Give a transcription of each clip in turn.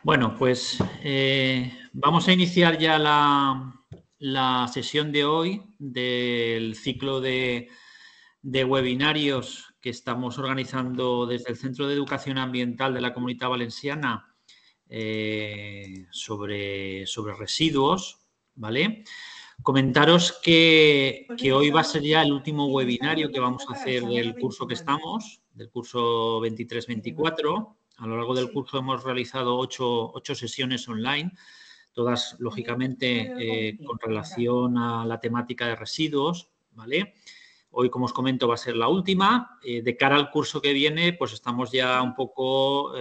Bueno, pues vamos a iniciar ya la sesión de hoy del ciclo de webinarios que estamos organizando desde el Centro de Educación Ambiental de la Comunitat Valenciana sobre residuos, ¿vale? Comentaros que hoy va a ser ya el último webinario que vamos a hacer del curso que estamos, del curso 23-24. A lo largo del curso hemos realizado ocho sesiones online, todas, lógicamente, con relación a la temática de residuos, ¿vale? Hoy, como os comento, va a ser la última. De cara al curso que viene, pues estamos ya un poco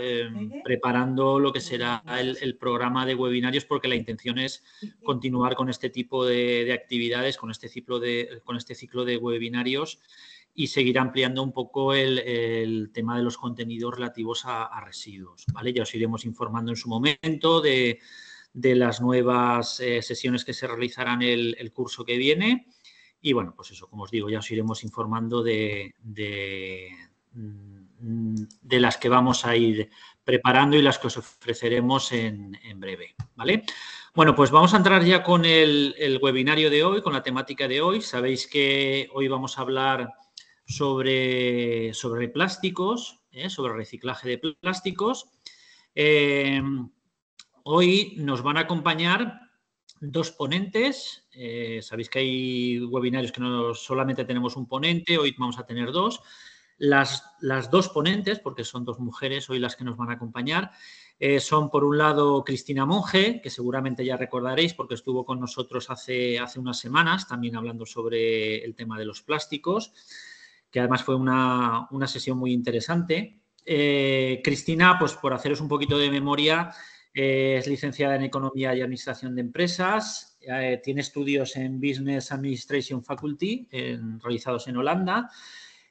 preparando lo que será el programa de webinarios, porque la intención es continuar con este tipo de actividades, con este ciclo de webinarios, y seguir ampliando un poco el tema de los contenidos relativos a residuos, ¿vale? Ya os iremos informando en su momento de las nuevas sesiones que se realizarán el curso que viene. Y bueno, pues eso, como os digo, ya os iremos informando de las que vamos a ir preparando y las que os ofreceremos en breve, ¿vale? Bueno, pues vamos a entrar ya con el webinario de hoy, con la temática de hoy. Sabéis que hoy vamos a hablar sobre plásticos, sobre reciclaje de plásticos. Hoy nos van a acompañar dos ponentes. Sabéis que hay webinarios que no solamente tenemos un ponente, hoy vamos a tener dos. Las dos ponentes, porque son dos mujeres hoy las que nos van a acompañar, son por un lado Cristina Monge, que seguramente ya recordaréis porque estuvo con nosotros hace unas semanas también hablando sobre el tema de los plásticos, que además fue una sesión muy interesante. Cristina, pues por haceros un poquito de memoria, es licenciada en Economía y Administración de Empresas, tiene estudios en Business Administration Faculty realizados en Holanda.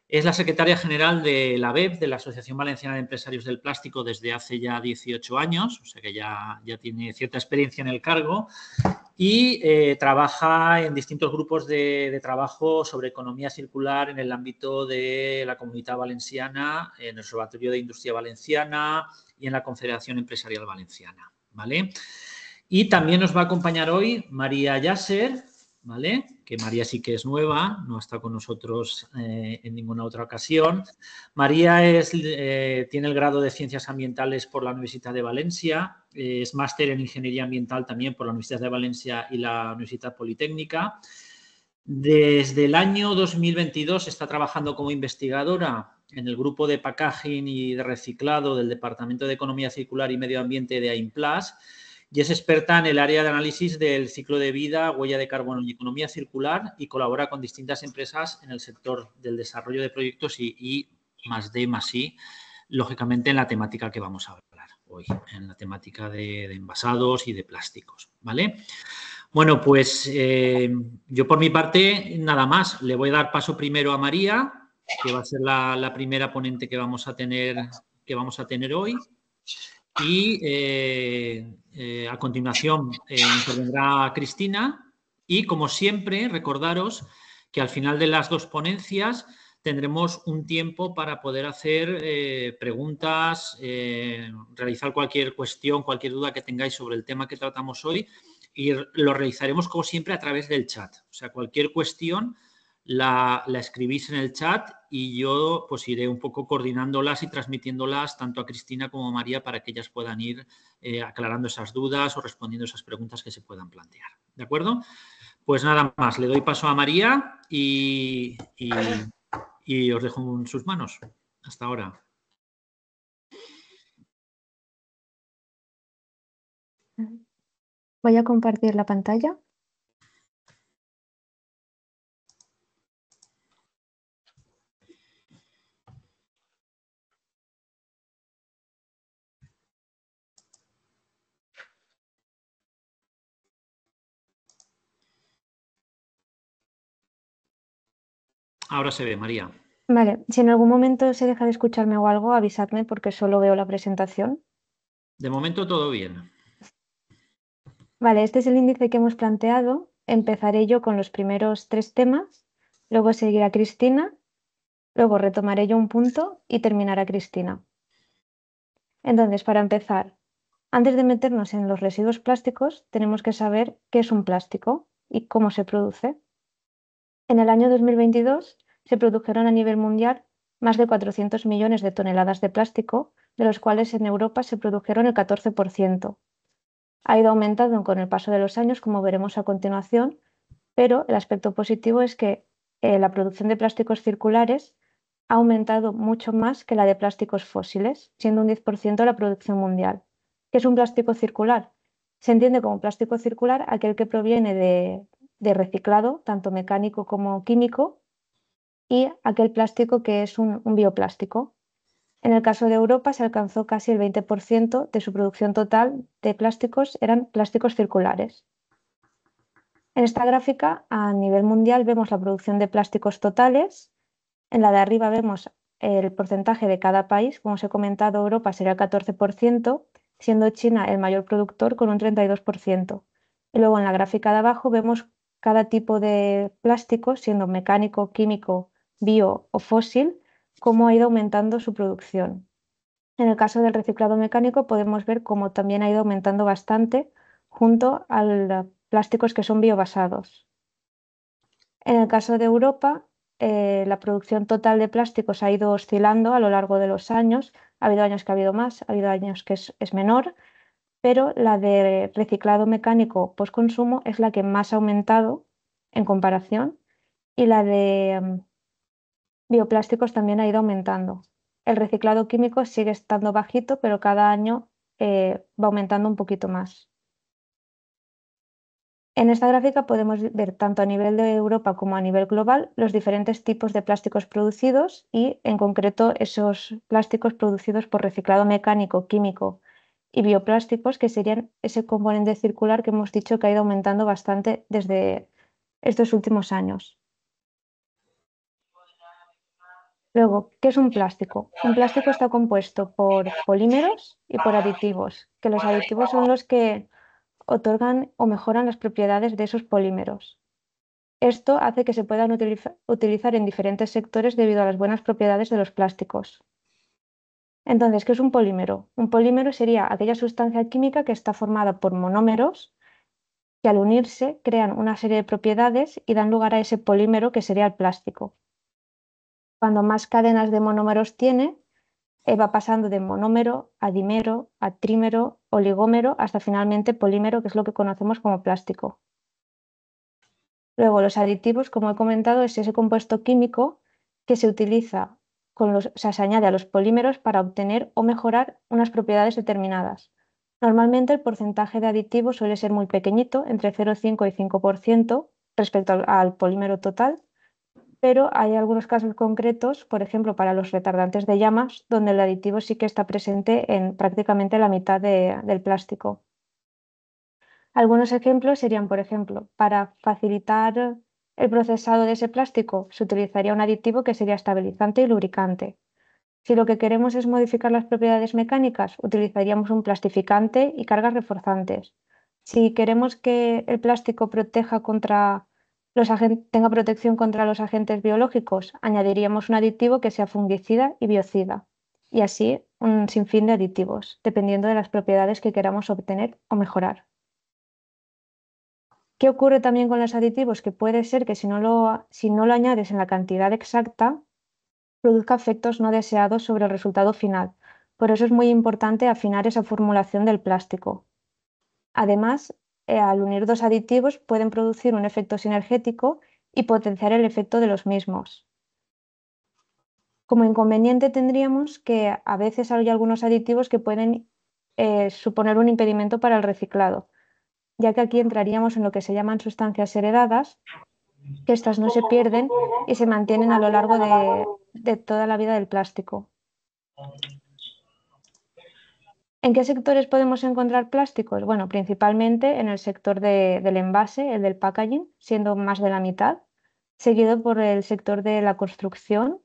Es la secretaria general de la ABEP, de la Asociación Valenciana de Empresarios del Plástico, desde hace ya 18 años, o sea que ya tiene cierta experiencia en el cargo, y trabaja en distintos grupos de trabajo sobre economía circular en el ámbito de la Comunitat Valenciana, en el Observatorio de Industria Valenciana y en la Confederación Empresarial Valenciana, ¿vale? Y también nos va a acompañar hoy María Yasser, ¿vale? Que María sí que es nueva, no está con nosotros en ninguna otra ocasión. María tiene el grado de Ciencias Ambientales por la Universidad de Valencia, es máster en Ingeniería Ambiental también por la Universidad de Valencia y la Universidad Politécnica. Desde el año 2022 está trabajando como investigadora en el grupo de packaging y de reciclado del Departamento de Economía Circular y Medio Ambiente de AIMPLAS, y es experta en el área de análisis del ciclo de vida, huella de carbono y economía circular, y colabora con distintas empresas en el sector del desarrollo de proyectos y +D+I, lógicamente en la temática que vamos a hablar hoy, en la temática de envasados y de plásticos, ¿vale? Bueno, pues yo por mi parte nada más. Le voy a dar paso primero a María, que va a ser la primera ponente que vamos a tener hoy. Y a continuación intervendrá Cristina y, como siempre, recordaros que al final de las dos ponencias tendremos un tiempo para poder hacer preguntas, realizar cualquier cuestión, cualquier duda que tengáis sobre el tema que tratamos hoy, y lo realizaremos, como siempre, a través del chat. O sea, cualquier cuestión la escribís en el chat y yo pues iré un poco coordinándolas y transmitiéndolas tanto a Cristina como a María para que ellas puedan ir aclarando esas dudas o respondiendo esas preguntas que se puedan plantear. ¿De acuerdo? Pues nada más, le doy paso a María y os dejo en sus manos. Hasta ahora. Voy a compartir la pantalla. Ahora se ve, María. Vale, si en algún momento se deja de escucharme o algo, avisadme porque solo veo la presentación. De momento todo bien. Vale, este es el índice que hemos planteado. Empezaré yo con los primeros 3 temas, luego seguirá Cristina, luego retomaré yo un punto y terminará Cristina. Entonces, para empezar, Antes de meternos en los residuos plásticos, tenemos que saber qué es un plástico y cómo se produce. En el año 2022 se produjeron a nivel mundial más de 400 millones de toneladas de plástico, de los cuales en Europa se produjeron el 14%. Ha ido aumentando con el paso de los años, como veremos a continuación, pero el aspecto positivo es que la producción de plásticos circulares ha aumentado mucho más que la de plásticos fósiles, siendo un 10% la producción mundial. ¿Qué es un plástico circular? Se entiende como plástico circular aquel que proviene de reciclado, tanto mecánico como químico, y aquel plástico que es un bioplástico. En el caso de Europa se alcanzó casi el 20% de su producción total de plásticos eran plásticos circulares. En esta gráfica, a nivel mundial, vemos la producción de plásticos totales. En la de arriba vemos el porcentaje de cada país. Como os he comentado, Europa sería el 14%, siendo China el mayor productor con un 32%. Y luego en la gráfica de abajo vemos cada tipo de plástico, siendo mecánico, químico, bio o fósil, cómo ha ido aumentando su producción. En el caso del reciclado mecánico podemos ver cómo también ha ido aumentando bastante junto a los plásticos que son biobasados. En el caso de Europa, la producción total de plásticos ha ido oscilando a lo largo de los años. Ha habido años que ha habido más, ha habido años que es menor, pero la de reciclado mecánico postconsumo es la que más ha aumentado en comparación y la de bioplásticos también ha ido aumentando. El reciclado químico sigue estando bajito, pero cada año va aumentando un poquito más. En esta gráfica podemos ver tanto a nivel de Europa como a nivel global los diferentes tipos de plásticos producidos y en concreto esos plásticos producidos por reciclado mecánico, químico y bioplásticos, que serían ese componente circular que hemos dicho que ha ido aumentando bastante desde estos últimos años. Luego, ¿qué es un plástico? Un plástico está compuesto por polímeros y por aditivos, que los aditivos son los que otorgan o mejoran las propiedades de esos polímeros. Esto hace que se puedan utilizar en diferentes sectores debido a las buenas propiedades de los plásticos. Entonces, ¿qué es un polímero? Un polímero sería aquella sustancia química que está formada por monómeros que al unirse crean una serie de propiedades y dan lugar a ese polímero que sería el plástico. Cuando más cadenas de monómeros tiene, va pasando de monómero a dímero, a trímero, oligómero, hasta finalmente polímero, que es lo que conocemos como plástico. Luego, los aditivos, como he comentado, es ese compuesto químico que se utiliza se añade a los polímeros para obtener o mejorar unas propiedades determinadas. Normalmente el porcentaje de aditivos suele ser muy pequeñito, entre 0,5 y 5% respecto al polímero total, pero hay algunos casos concretos, por ejemplo, para los retardantes de llamas, donde el aditivo sí que está presente en prácticamente la mitad del plástico. Algunos ejemplos serían, por ejemplo, para facilitar el procesado de ese plástico, se utilizaría un aditivo que sería estabilizante y lubricante. Si lo que queremos es modificar las propiedades mecánicas, utilizaríamos un plastificante y cargas reforzantes. Si queremos que el plástico tenga protección contra los agentes biológicos, añadiríamos un aditivo que sea fungicida y biocida. Y así un sinfín de aditivos, dependiendo de las propiedades que queramos obtener o mejorar. ¿Qué ocurre también con los aditivos? Que puede ser que si no lo añades en la cantidad exacta, produzca efectos no deseados sobre el resultado final. Por eso es muy importante afinar esa formulación del plástico. Además, al unir dos aditivos pueden producir un efecto sinergético y potenciar el efecto de los mismos. Como inconveniente tendríamos que a veces hay algunos aditivos que pueden suponer un impedimento para el reciclado, ya que aquí entraríamos en lo que se llaman sustancias heredadas, que estas no se pierden y se mantienen a lo largo de toda la vida del plástico. ¿En qué sectores podemos encontrar plásticos? Bueno, principalmente en el sector del envase, el del packaging, siendo más de la mitad, seguido por el sector de la construcción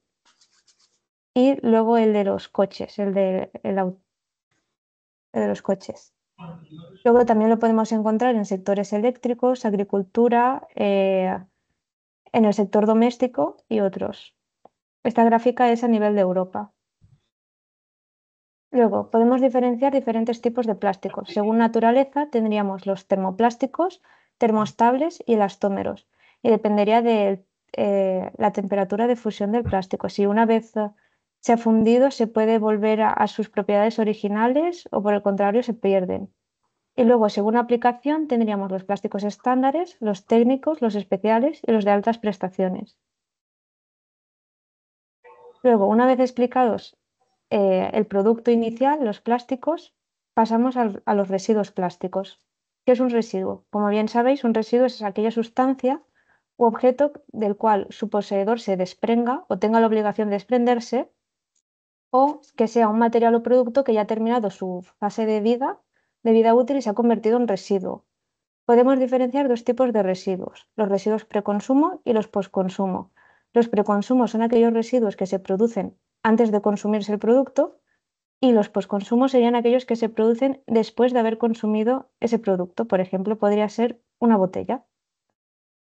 y luego el de los coches, el de los coches. Luego también lo podemos encontrar en sectores eléctricos, agricultura, en el sector doméstico y otros. Esta gráfica es a nivel de Europa. Luego, podemos diferenciar diferentes tipos de plásticos. Según naturaleza, tendríamos los termoplásticos, termoestables y elastómeros. Y dependería de la temperatura de fusión del plástico. Si una vez se ha fundido, se puede volver a sus propiedades originales o por el contrario, se pierden. Y luego, según aplicación, tendríamos los plásticos estándares, los técnicos, los especiales y los de altas prestaciones. Luego, una vez explicados el producto inicial, los plásticos, pasamos a los residuos plásticos. ¿Qué es un residuo? Como bien sabéis, un residuo es aquella sustancia u objeto del cual su poseedor se desprenga o tenga la obligación de desprenderse, o que sea un material o producto que ya ha terminado su fase de vida útil y se ha convertido en residuo. Podemos diferenciar dos tipos de residuos, los residuos preconsumo y los postconsumo. Los preconsumos son aquellos residuos que se producen antes de consumirse el producto y los postconsumos serían aquellos que se producen después de haber consumido ese producto. Por ejemplo, podría ser una botella.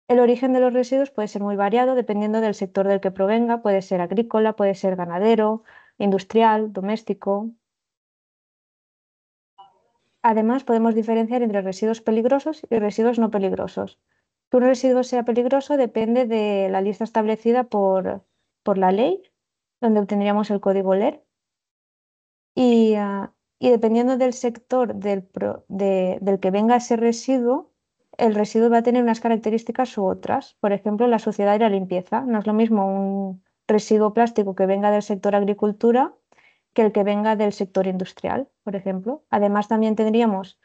El origen de los residuos puede ser muy variado dependiendo del sector del que provenga. Puede ser agrícola, puede ser ganadero, industrial, doméstico. Además, podemos diferenciar entre residuos peligrosos y residuos no peligrosos. Que un residuo sea peligroso depende de la lista establecida por la ley, donde obtendríamos el código LER. Y dependiendo del sector del que venga ese residuo, el residuo va a tener unas características u otras. Por ejemplo, la suciedad y la limpieza. No es lo mismo un residuo plástico que venga del sector agricultura que el que venga del sector industrial, por ejemplo. Además, también tendríamos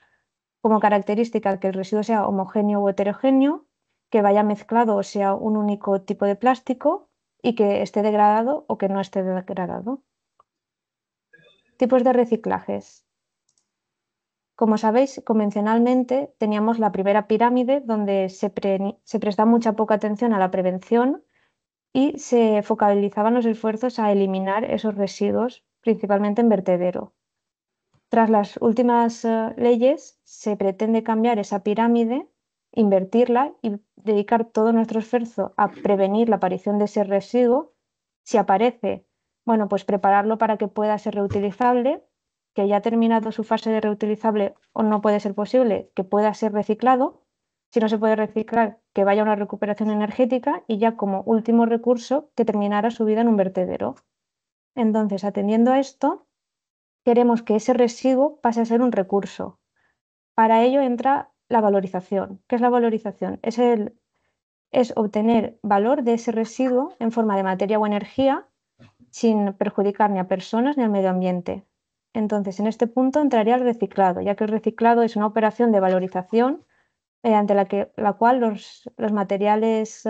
como característica que el residuo sea homogéneo o heterogéneo, que vaya mezclado o sea un único tipo de plástico y que esté degradado o que no esté degradado. Tipos de reciclajes. Como sabéis, convencionalmente teníamos la primera pirámide donde se presta mucha poca atención a la prevención y se focalizaban los esfuerzos a eliminar esos residuos, principalmente en vertedero. Tras las últimas leyes, se pretende cambiar esa pirámide, invertirla y dedicar todo nuestro esfuerzo a prevenir la aparición de ese residuo. Si aparece, bueno, pues prepararlo para que pueda ser reutilizable, que ya ha terminado su fase de reutilizable o no puede ser posible, que pueda ser reciclado. Si no se puede reciclar, que vaya a una recuperación energética y ya como último recurso, que terminara su vida en un vertedero. Entonces, atendiendo a esto, queremos que ese residuo pase a ser un recurso. Para ello entra la valorización. ¿Qué es la valorización? Es obtener valor de ese residuo en forma de materia o energía sin perjudicar ni a personas ni al medio ambiente. Entonces, en este punto entraría el reciclado, ya que el reciclado es una operación de valorización mediante la cual los materiales,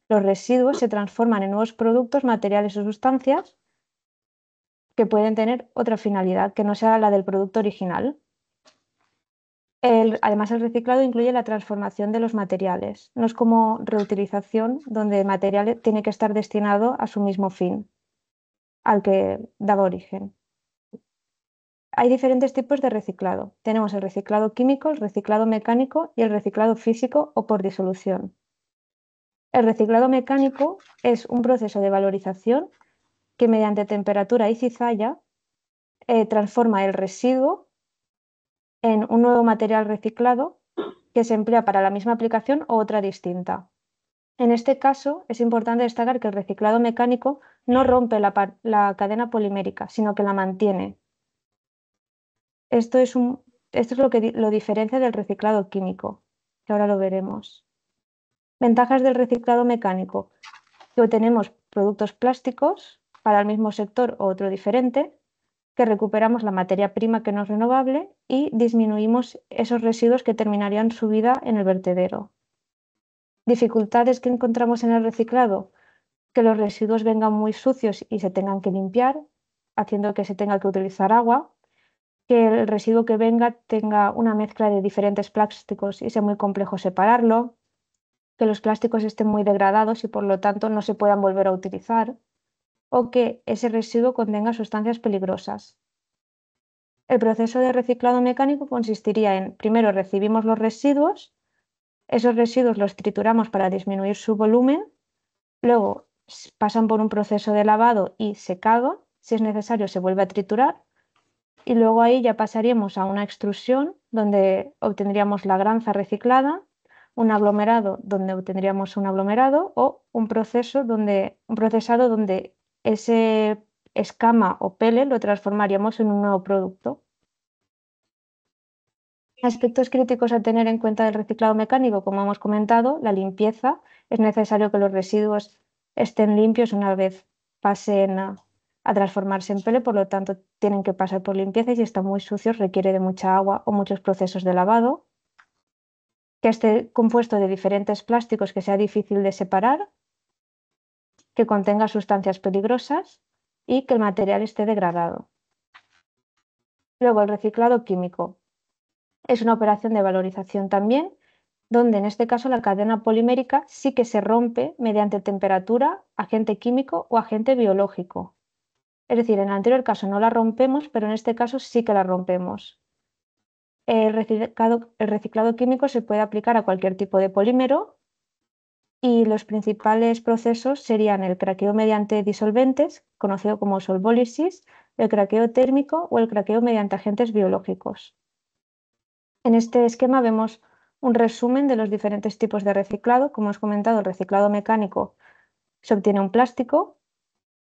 los residuos se transforman en nuevos productos, materiales o sustancias que pueden tener otra finalidad que no sea la del producto original. Además, el reciclado incluye la transformación de los materiales. No es como reutilización, donde el material tiene que estar destinado a su mismo fin, al que daba origen. Hay diferentes tipos de reciclado. Tenemos el reciclado químico, el reciclado mecánico y el reciclado físico o por disolución. El reciclado mecánico es un proceso de valorización que mediante temperatura y cizalla transforma el residuo en un nuevo material reciclado que se emplea para la misma aplicación o otra distinta. En este caso, es importante destacar que el reciclado mecánico no rompe la cadena polimérica, sino que la mantiene. Esto es lo que lo diferencia del reciclado químico, que ahora lo veremos. Ventajas del reciclado mecánico: que obtenemos productos plásticos para el mismo sector o otro diferente, que recuperamos la materia prima que no es renovable y disminuimos esos residuos que terminarían su vida en el vertedero. Dificultades que encontramos en el reciclado: que los residuos vengan muy sucios y se tengan que limpiar, haciendo que se tenga que utilizar agua, que el residuo que venga tenga una mezcla de diferentes plásticos y sea muy complejo separarlo, que los plásticos estén muy degradados y por lo tanto no se puedan volver a utilizar, o que ese residuo contenga sustancias peligrosas. El proceso de reciclado mecánico consistiría en: primero recibimos los residuos, esos residuos los trituramos para disminuir su volumen, luego pasan por un proceso de lavado y secado, si es necesario se vuelve a triturar, y luego ahí ya pasaríamos a una extrusión donde obtendríamos la granza reciclada, un aglomerado donde obtendríamos un aglomerado o un procesado donde ese escama o pele lo transformaríamos en un nuevo producto. Aspectos críticos a tener en cuenta del reciclado mecánico, como hemos comentado, la limpieza. Es necesario que los residuos estén limpios una vez pasen a transformarse en pele, por lo tanto tienen que pasar por limpieza y si están muy sucios requiere de mucha agua o muchos procesos de lavado. Que esté compuesto de diferentes plásticos que sea difícil de separar, que contenga sustancias peligrosas y que el material esté degradado. Luego, el reciclado químico. Es una operación de valorización también, donde en este caso la cadena polimérica sí que se rompe mediante temperatura, agente químico o agente biológico. Es decir, en el anterior caso no la rompemos, pero en este caso sí que la rompemos. El reciclado químico se puede aplicar a cualquier tipo de polímero y los principales procesos serían el craqueo mediante disolventes, conocido como solvólisis, el craqueo térmico o el craqueo mediante agentes biológicos. En este esquema vemos un resumen de los diferentes tipos de reciclado. Como os he comentado, el reciclado mecánico se obtiene un plástico.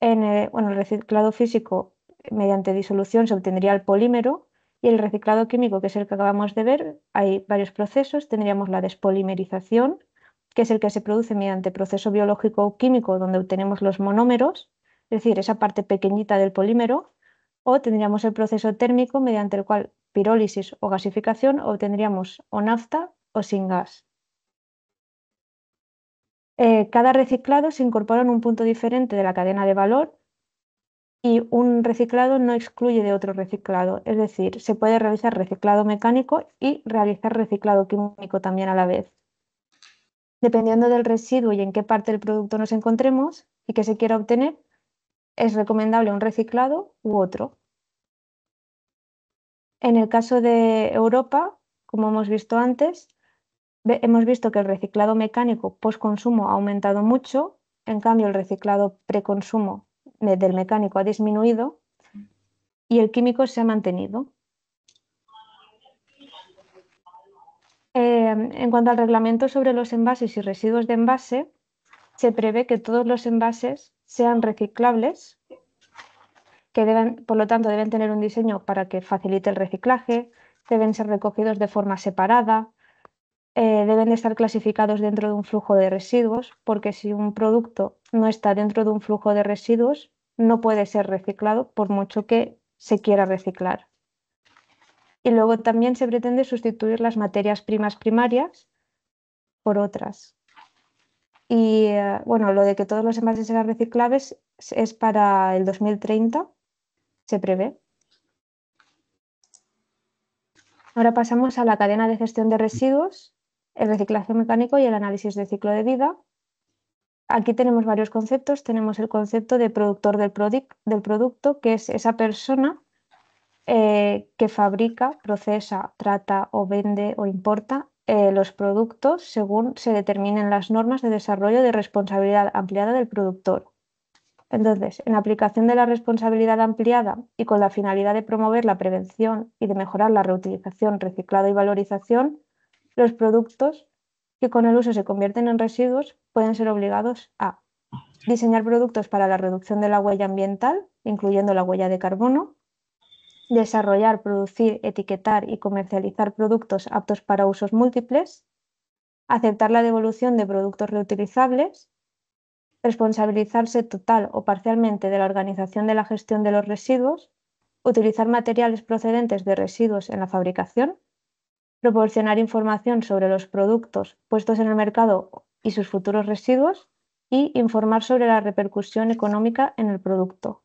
En el reciclado físico, mediante disolución, se obtendría el polímero. Y el reciclado químico, que es el que acabamos de ver, hay varios procesos. Tendríamos la despolimerización, que es el que se produce mediante proceso biológico o químico, donde obtenemos los monómeros, es decir, esa parte pequeñita del polímero. O tendríamos el proceso térmico, mediante el cual pirólisis o gasificación obtendríamos o nafta o sin gas. Cada reciclado se incorpora en un punto diferente de la cadena de valor y un reciclado no excluye de otro reciclado, es decir, se puede realizar reciclado mecánico y realizar reciclado químico también a la vez. Dependiendo del residuo y en qué parte del producto nos encontremos y qué se quiera obtener, es recomendable un reciclado u otro. En el caso de Europa, como hemos visto antes, hemos visto que el reciclado mecánico post-consumo ha aumentado mucho, en cambio el reciclado preconsumo del mecánico ha disminuido y el químico se ha mantenido. En cuanto al reglamento sobre los envases y residuos de envase, se prevé que todos los envases sean reciclables, que por lo tanto deben tener un diseño para que facilite el reciclaje, deben ser recogidos de forma separada, deben estar clasificados dentro de un flujo de residuos, porque si un producto no está dentro de un flujo de residuos, no puede ser reciclado por mucho que se quiera reciclar. Y luego también se pretende sustituir las materias primas primarias por otras. Y bueno, lo de que todos los envases sean reciclables es para el 2030, se prevé. Ahora pasamos a la cadena de gestión de residuos, el reciclaje mecánico y el análisis de ciclo de vida. Aquí tenemos varios conceptos. Tenemos el concepto de productor del producto, que es esa persona que fabrica, procesa, trata o vende o importa los productos según se determinen las normas de desarrollo de responsabilidad ampliada del productor. Entonces, en aplicación de la responsabilidad ampliada y con la finalidad de promover la prevención y de mejorar la reutilización, reciclado y valorización, los productos que con el uso se convierten en residuos pueden ser obligados a diseñar productos para la reducción de la huella ambiental, incluyendo la huella de carbono, desarrollar, producir, etiquetar y comercializar productos aptos para usos múltiples, aceptar la devolución de productos reutilizables, responsabilizarse total o parcialmente de la organización de la gestión de los residuos, utilizar materiales procedentes de residuos en la fabricación, proporcionar información sobre los productos puestos en el mercado y sus futuros residuos y informar sobre la repercusión económica en el producto.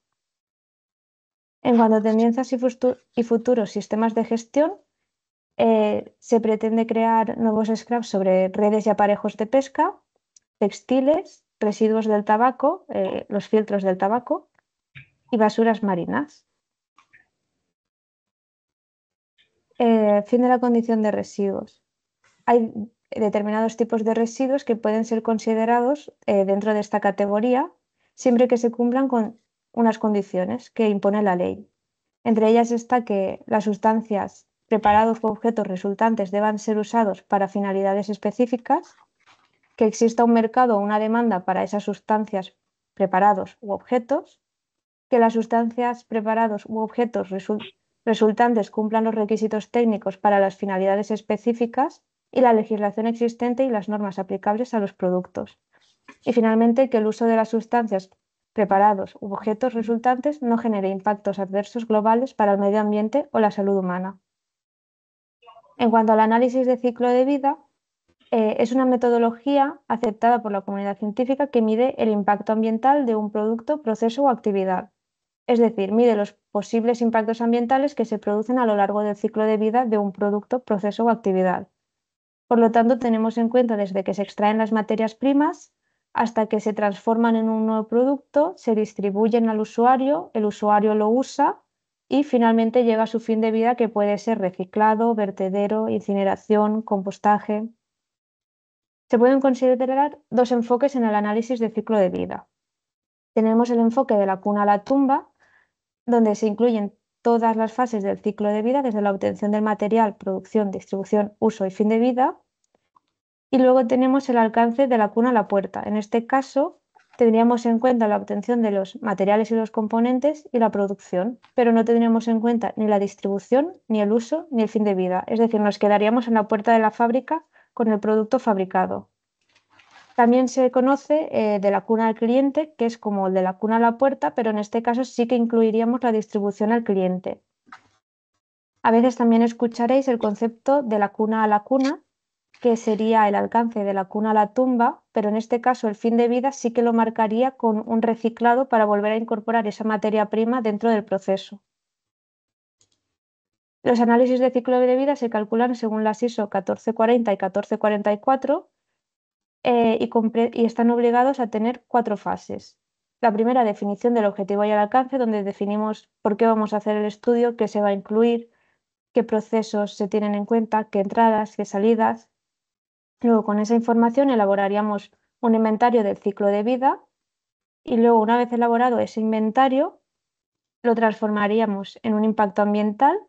En cuanto a tendencias y futuros sistemas de gestión, se pretende crear nuevos scraps sobre redes y aparejos de pesca, textiles, residuos del tabaco, los filtros del tabaco y basuras marinas. Fin de la condición de residuos. Hay determinados tipos de residuos que pueden ser considerados dentro de esta categoría siempre que se cumplan con unas condiciones que impone la ley. Entre ellas está que las sustancias, preparados u objetos resultantes deban ser usados para finalidades específicas, que exista un mercado o una demanda para esas sustancias, preparados u objetos, que las sustancias, preparados u objetos resultantes cumplan los requisitos técnicos para las finalidades específicas y la legislación existente y las normas aplicables a los productos. Y finalmente, que el uso de las sustancias, preparados u objetos resultantes no genere impactos adversos globales para el medio ambiente o la salud humana. En cuanto al análisis de ciclo de vida, es una metodología aceptada por la comunidad científica que mide el impacto ambiental de un producto, proceso o actividad. Es decir, mide los posibles impactos ambientales que se producen a lo largo del ciclo de vida de un producto, proceso o actividad. Por lo tanto, tenemos en cuenta desde que se extraen las materias primas hasta que se transforman en un nuevo producto, se distribuyen al usuario, el usuario lo usa y finalmente llega a su fin de vida, que puede ser reciclado, vertedero, incineración, compostaje. Se pueden considerar dos enfoques en el análisis de ciclo de vida. Tenemos el enfoque de la cuna a la tumba, donde se incluyen todas las fases del ciclo de vida, desde la obtención del material, producción, distribución, uso y fin de vida. Y luego tenemos el alcance de la cuna a la puerta. En este caso, tendríamos en cuenta la obtención de los materiales y los componentes y la producción, pero no tendríamos en cuenta ni la distribución, ni el uso, ni el fin de vida. Es decir, nos quedaríamos en la puerta de la fábrica con el producto fabricado. También se conoce de la cuna al cliente, que es como el de la cuna a la puerta, pero en este caso sí que incluiríamos la distribución al cliente. A veces también escucharéis el concepto de la cuna a la cuna, que sería el alcance de la cuna a la tumba, pero en este caso el fin de vida sí que lo marcaría con un reciclado para volver a incorporar esa materia prima dentro del proceso. Los análisis de ciclo de vida se calculan según las ISO 1440 y 1444 y están obligados a tener 4 fases. La primera, definición del objetivo y el alcance, donde definimos por qué vamos a hacer el estudio, qué se va a incluir, qué procesos se tienen en cuenta, qué entradas, qué salidas. Luego, con esa información elaboraríamos un inventario del ciclo de vida y luego, una vez elaborado ese inventario, lo transformaríamos en un impacto ambiental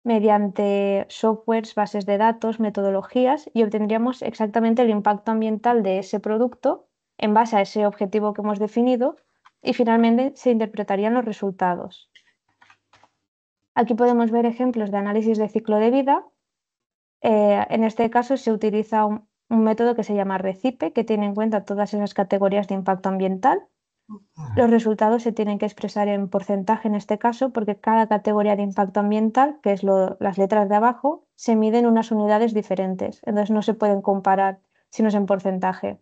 mediante softwares, bases de datos, metodologías, y obtendríamos exactamente el impacto ambiental de ese producto en base a ese objetivo que hemos definido, y finalmente se interpretarían los resultados. Aquí podemos ver ejemplos de análisis de ciclo de vida. En este caso se utiliza un método que se llama RECIPE, que tiene en cuenta todas esas categorías de impacto ambiental. Los resultados se tienen que expresar en porcentaje en este caso, porque cada categoría de impacto ambiental, que es las letras de abajo, se mide en unas unidades diferentes. Entonces no se pueden comparar si no es en porcentaje.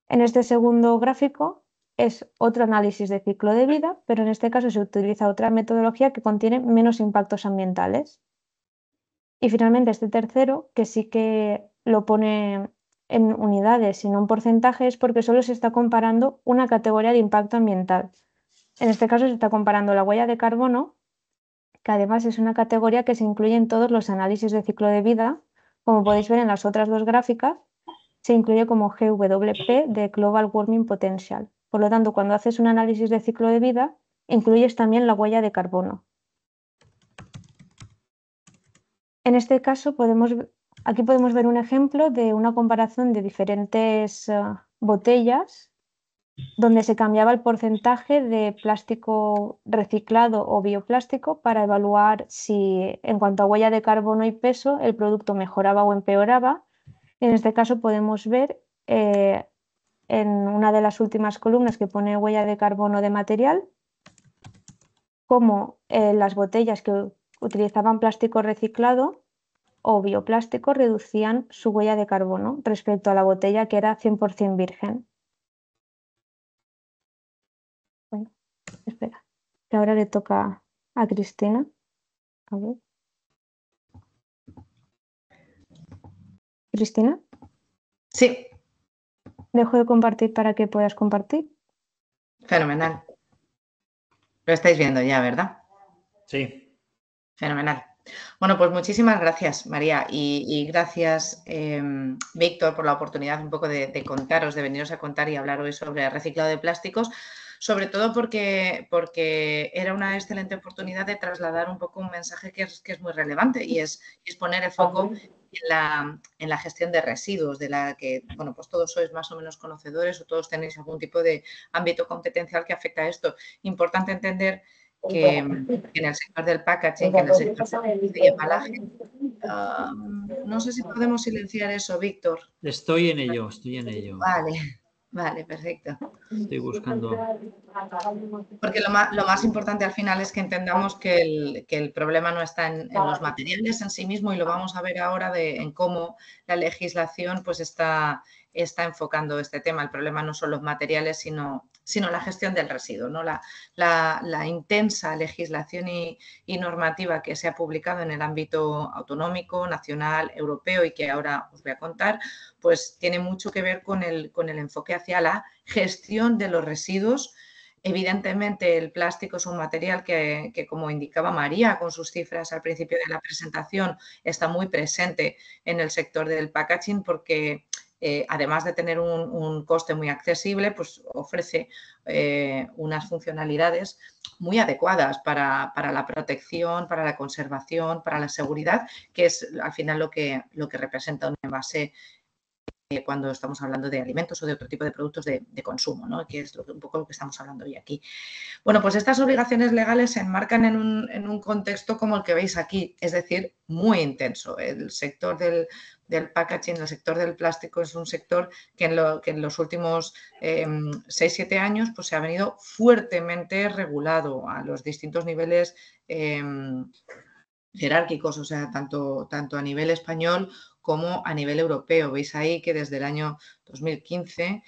En este segundo gráfico es otro análisis de ciclo de vida, pero en este caso se utiliza otra metodología que contiene menos impactos ambientales. Y finalmente este tercero, que sí que lo pone en unidades y no en porcentaje, es porque solo se está comparando una categoría de impacto ambiental. En este caso se está comparando la huella de carbono, que además es una categoría que se incluye en todos los análisis de ciclo de vida. Como podéis ver en las otras dos gráficas, se incluye como GWP de Global Warming Potential. Por lo tanto, cuando haces un análisis de ciclo de vida, incluyes también la huella de carbono. En este caso, aquí podemos ver un ejemplo de una comparación de diferentes botellas, donde se cambiaba el porcentaje de plástico reciclado o bioplástico para evaluar si, en cuanto a huella de carbono y peso, el producto mejoraba o empeoraba. En este caso podemos ver en una de las últimas columnas que pone huella de carbono de material, cómo las botellas que utilizaban plástico reciclado o bioplástico reducían su huella de carbono respecto a la botella que era 100% virgen. Bueno, espera, que ahora le toca a Cristina. A ver. ¿Cristina? Sí. Dejo de compartir para que puedas compartir. Fenomenal. Lo estáis viendo ya, ¿verdad? Sí. Fenomenal. Bueno, pues muchísimas gracias, María, y gracias, Víctor, por la oportunidad un poco de contaros, de veniros a contar y hablar hoy sobre reciclado de plásticos. sobre todo porque era una excelente oportunidad de trasladar un poco un mensaje que es muy relevante y es poner el foco en la gestión de residuos, de la que, bueno, pues todos sois más o menos conocedores o todos tenéis algún tipo de ámbito competencial que afecta a esto. Importante entender que en el sector del packaging, que en el sector de embalaje, no sé si podemos silenciar eso, Víctor. Estoy en ello, estoy en ello. Vale, perfecto. Estoy buscando. Porque lo más importante al final es que entendamos que el problema no está en los materiales en sí mismo, y lo vamos a ver ahora en cómo la legislación pues está enfocando este tema. El problema no son los materiales, sino la gestión del residuo, ¿no? La intensa legislación y normativa que se ha publicado en el ámbito autonómico, nacional, europeo y que ahora os voy a contar, pues tiene mucho que ver con el enfoque hacia la gestión de los residuos. Evidentemente, el plástico es un material que, como indicaba María con sus cifras al principio de la presentación, está muy presente en el sector del packaging porque, además de tener un coste muy accesible, pues ofrece unas funcionalidades muy adecuadas para la protección, para la conservación, para la seguridad, que es al final lo que representa un envase cuando estamos hablando de alimentos o de otro tipo de productos de consumo, ¿no? Que es un poco lo que estamos hablando hoy aquí. Bueno, pues estas obligaciones legales se enmarcan en un contexto como el que veis aquí, es decir, muy intenso. El sector del packaging, el sector del plástico es un sector que en los últimos 6-7 años pues, se ha venido fuertemente regulado a los distintos niveles jerárquicos, o sea, tanto a nivel español como a nivel europeo. Veis ahí que desde el año 2015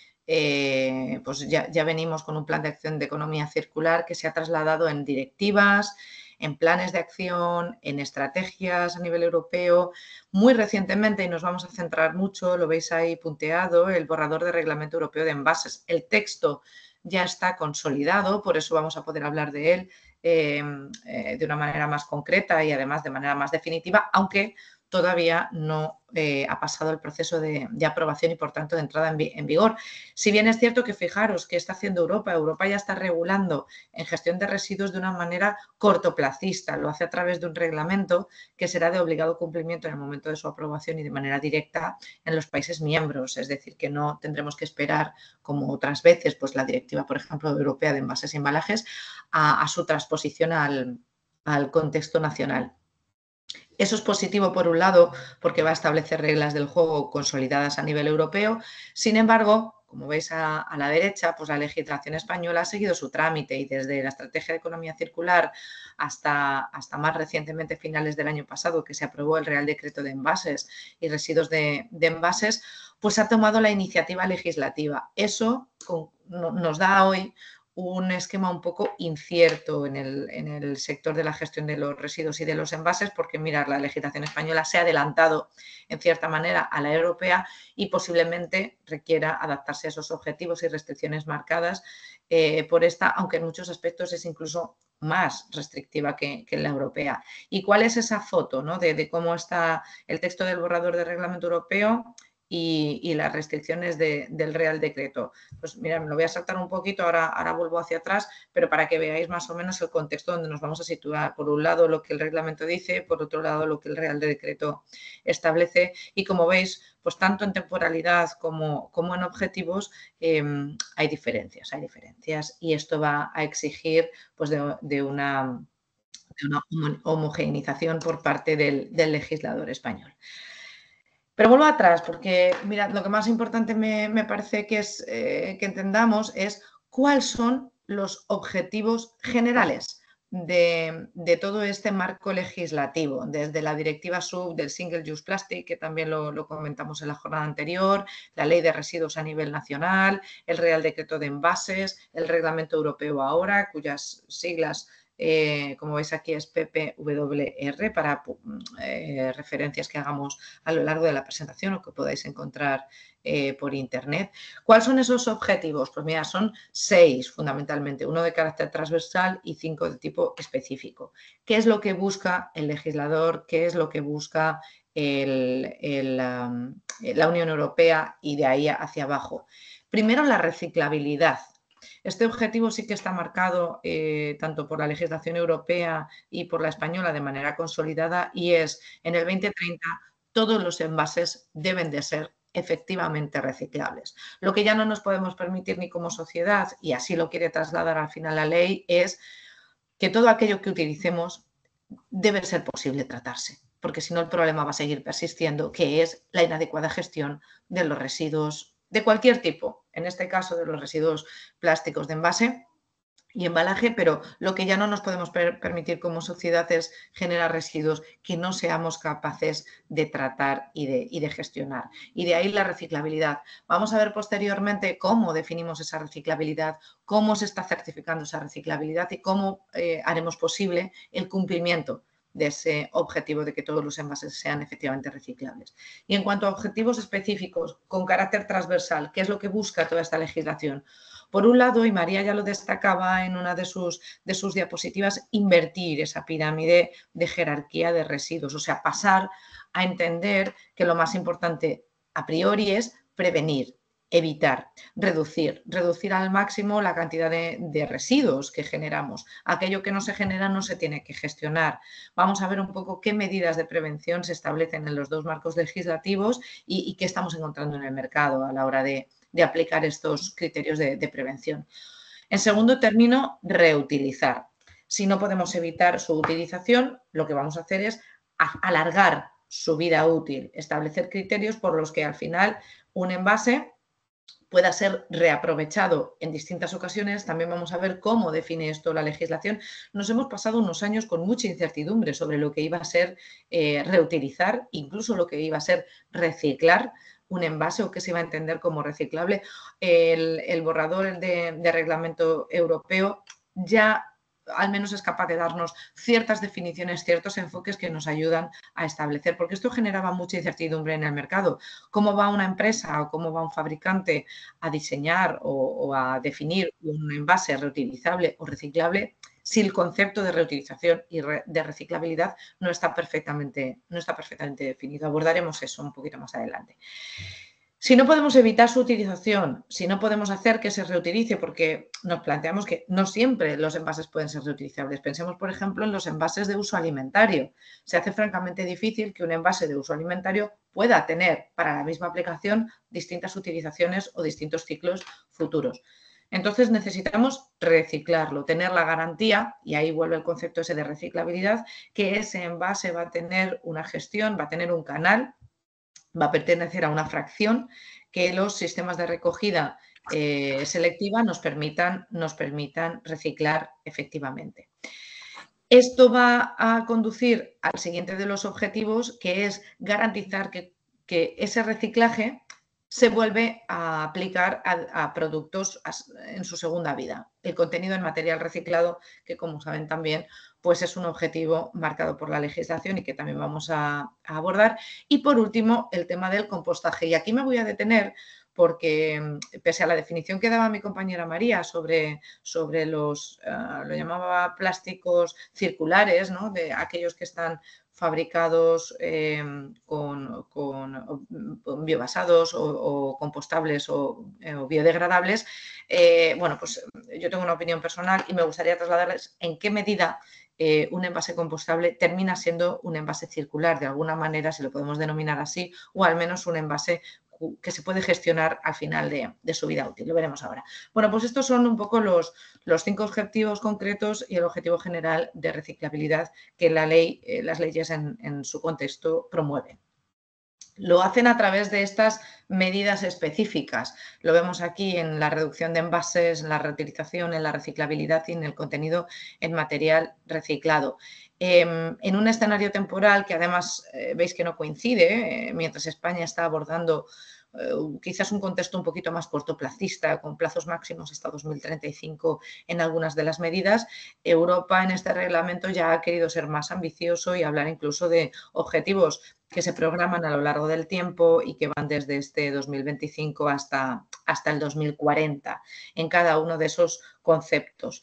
pues ya venimos con un plan de acción de economía circular que se ha trasladado en directivas, en planes de acción, en estrategias a nivel europeo. Muy recientemente, y nos vamos a centrar mucho, lo veis ahí punteado, el borrador de Reglamento Europeo de Envases. El texto ya está consolidado, por eso vamos a poder hablar de él de una manera más concreta y además de manera más definitiva, aunque todavía no ha pasado el proceso de aprobación y, por tanto, de entrada en vigor. Si bien es cierto que fijaros que está haciendo Europa ya está regulando en gestión de residuos de una manera cortoplacista, lo hace a través de un reglamento que será de obligado cumplimiento en el momento de su aprobación y de manera directa en los países miembros, es decir, que no tendremos que esperar, como otras veces, pues la directiva, por ejemplo, europea de envases y embalajes, a su transposición al contexto nacional. Eso es positivo, por un lado, porque va a establecer reglas del juego consolidadas a nivel europeo. Sin embargo, como veis a la derecha, pues la legislación española ha seguido su trámite y desde la Estrategia de Economía Circular hasta más recientemente, finales del año pasado, que se aprobó el Real Decreto de Envases y Residuos de Envases, pues ha tomado la iniciativa legislativa. Eso nos da hoy un esquema un poco incierto en el sector de la gestión de los residuos y de los envases, porque mirad, la legislación española se ha adelantado en cierta manera a la europea y posiblemente requiera adaptarse a esos objetivos y restricciones marcadas por esta, aunque en muchos aspectos es incluso más restrictiva que la europea. ¿Y cuál es esa foto, ¿no? de cómo está el texto del borrador de reglamento europeo y las restricciones del Real Decreto? Pues mira, me lo voy a saltar un poquito, ahora vuelvo hacia atrás, pero para que veáis más o menos el contexto donde nos vamos a situar. Por un lado, lo que el reglamento dice, por otro lado, lo que el Real Decreto establece. Y como veis, pues tanto en temporalidad como en objetivos hay diferencias. Y esto va a exigir pues, de una homogeneización por parte del legislador español. Pero vuelvo atrás porque, mirad, lo que más importante me parece que es que entendamos es cuáles son los objetivos generales de todo este marco legislativo, desde la directiva SUB del Single Use Plastic, que también lo comentamos en la jornada anterior, la Ley de Residuos a nivel nacional, el Real Decreto de Envases, el Reglamento Europeo ahora, cuyas siglas como veis aquí es PPWR para referencias que hagamos a lo largo de la presentación o que podáis encontrar por internet. ¿Cuáles son esos objetivos? Pues mira, son 6 fundamentalmente, 1 de carácter transversal y 5 de tipo específico. ¿Qué es lo que busca el legislador? ¿Qué es lo que busca la Unión Europea y de ahí hacia abajo? Primero, la reciclabilidad. Este objetivo sí que está marcado tanto por la legislación europea y por la española de manera consolidada, y es en el 2030 todos los envases deben de ser efectivamente reciclables. Lo que ya no nos podemos permitir ni como sociedad, y así lo quiere trasladar al final la ley, es que todo aquello que utilicemos debe ser posible tratarse, porque si no el problema va a seguir persistiendo, que es la inadecuada gestión de los residuos de cualquier tipo, en este caso de los residuos plásticos de envase y embalaje, pero lo que ya no nos podemos permitir como sociedad es generar residuos que no seamos capaces de tratar y de gestionar. Y de ahí la reciclabilidad. Vamos a ver posteriormente cómo definimos esa reciclabilidad, cómo se está certificando esa reciclabilidad y cómo haremos posible el cumplimiento de ese objetivo de que todos los envases sean efectivamente reciclables. Y en cuanto a objetivos específicos con carácter transversal, ¿qué es lo que busca toda esta legislación? Por un lado, y María ya lo destacaba en una de sus diapositivas, invertir esa pirámide de jerarquía de residuos, o sea, pasar a entender que lo más importante a priori es prevenir, evitar, reducir al máximo la cantidad de residuos que generamos. Aquello que no se genera no se tiene que gestionar. Vamos a ver un poco qué medidas de prevención se establecen en los dos marcos legislativos y qué estamos encontrando en el mercado a la hora de aplicar estos criterios de prevención. En segundo término, reutilizar. Si no podemos evitar su utilización, lo que vamos a hacer es alargar su vida útil, establecer criterios por los que al final un envase pueda ser reaprovechado en distintas ocasiones. También vamos a ver cómo define esto la legislación. Nos hemos pasado unos años con mucha incertidumbre sobre lo que iba a ser reutilizar, incluso lo que iba a ser reciclar un envase o qué se iba a entender como reciclable. El borrador de reglamento europeo ya al menos es capaz de darnos ciertas definiciones, ciertos enfoques que nos ayudan a establecer, porque esto generaba mucha incertidumbre en el mercado. ¿Cómo va una empresa o cómo va un fabricante a diseñar o a definir un envase reutilizable o reciclable si el concepto de reutilización y de reciclabilidad no está perfectamente definido? Abordaremos eso un poquito más adelante. Si no podemos evitar su utilización, si no podemos hacer que se reutilice, porque nos planteamos que no siempre los envases pueden ser reutilizables. Pensemos, por ejemplo, en los envases de uso alimentario. Se hace francamente difícil que un envase de uso alimentario pueda tener para la misma aplicación distintas utilizaciones o distintos ciclos futuros. Entonces necesitamos reciclarlo, tener la garantía, y ahí vuelve el concepto ese de reciclabilidad, que ese envase va a tener una gestión, va a tener un canal, va a pertenecer a una fracción que los sistemas de recogida selectiva nos permitan reciclar efectivamente. Esto va a conducir al siguiente de los objetivos, que es garantizar que ese reciclaje se vuelve a aplicar a productos en su segunda vida. El contenido en material reciclado, que como saben también, pues es un objetivo marcado por la legislación y que también vamos a abordar. Y por último, el tema del compostaje. Y aquí me voy a detener porque pese a la definición que daba mi compañera María sobre los, lo llamaba plásticos circulares, ¿no? De aquellos que están fabricados con biobasados o compostables o biodegradables, bueno, pues yo tengo una opinión personal y me gustaría trasladarles en qué medida un envase compostable termina siendo un envase circular, de alguna manera, si lo podemos denominar así, o al menos un envase que se puede gestionar al final de su vida útil. Lo veremos ahora. Bueno, pues estos son un poco los 5 objetivos concretos y el objetivo general de reciclabilidad que la ley, las leyes en su contexto promueven. Lo hacen a través de estas medidas específicas. Lo vemos aquí en la reducción de envases, en la reutilización, en la reciclabilidad y en el contenido en material reciclado. En un escenario temporal que además veis que no coincide, mientras España está abordando quizás un contexto un poquito más cortoplacista, con plazos máximos hasta 2035 en algunas de las medidas, Europa en este reglamento ya ha querido ser más ambicioso y hablar incluso de objetivos que se programan a lo largo del tiempo y que van desde este 2025 hasta el 2040 en cada uno de esos conceptos.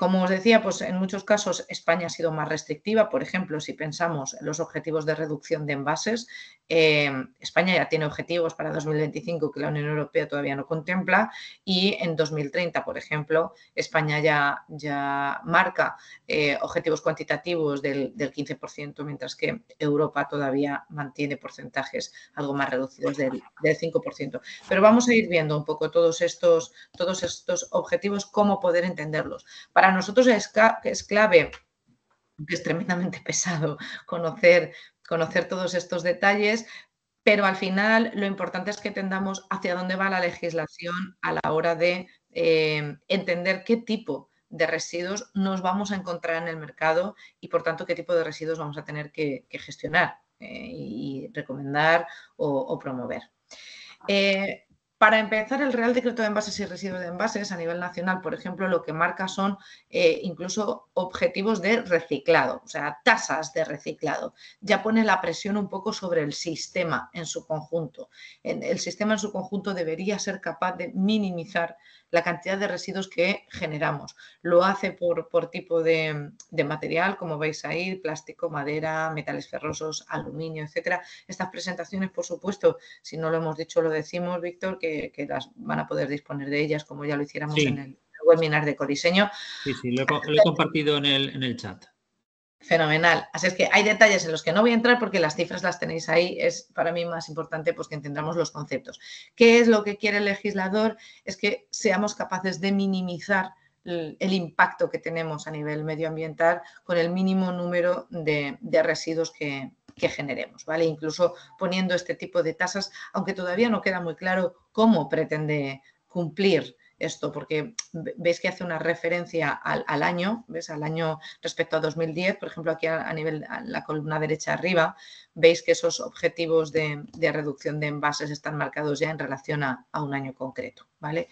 Como os decía, pues en muchos casos España ha sido más restrictiva. Por ejemplo, si pensamos en los objetivos de reducción de envases, España ya tiene objetivos para 2025 que la Unión Europea todavía no contempla, y en 2030, por ejemplo, España ya marca objetivos cuantitativos del 15%, mientras que Europa todavía mantiene porcentajes algo más reducidos del 5%. Pero vamos a ir viendo un poco todos estos objetivos, cómo poder entenderlos. Para nosotros es clave, que es tremendamente pesado conocer todos estos detalles, pero al final lo importante es que entendamos hacia dónde va la legislación a la hora de entender qué tipo de residuos nos vamos a encontrar en el mercado y, por tanto, qué tipo de residuos vamos a tener que gestionar y recomendar o promover. Para empezar, el Real Decreto de Envases y Residuos de Envases a nivel nacional, por ejemplo, lo que marca son incluso objetivos de reciclado, o sea, tasas de reciclado. Ya pone la presión un poco sobre el sistema en su conjunto. El sistema en su conjunto debería ser capaz de minimizar la cantidad de residuos que generamos. Lo hace por tipo de material, como veis ahí, plástico, madera, metales ferrosos, aluminio, etcétera. Estas presentaciones, por supuesto, si no lo hemos dicho, lo decimos, Víctor, que las van a poder disponer de ellas, como ya lo hiciéramos en el webinar de Ecodiseño. Sí, lo he compartido en el chat. Fenomenal. Así es que hay detalles en los que no voy a entrar porque las cifras las tenéis ahí. Es para mí más importante pues que entendamos los conceptos. ¿Qué es lo que quiere el legislador? Es que seamos capaces de minimizar el impacto que tenemos a nivel medioambiental con el mínimo número de residuos que generemos, ¿vale? Incluso poniendo este tipo de tasas, aunque todavía no queda muy claro cómo pretende cumplir esto, porque veis que hace una referencia al año, ¿ves? Al año respecto a 2010, por ejemplo, aquí a nivel, a la columna derecha arriba, veis que esos objetivos de reducción de envases están marcados ya en relación a un año concreto, ¿vale?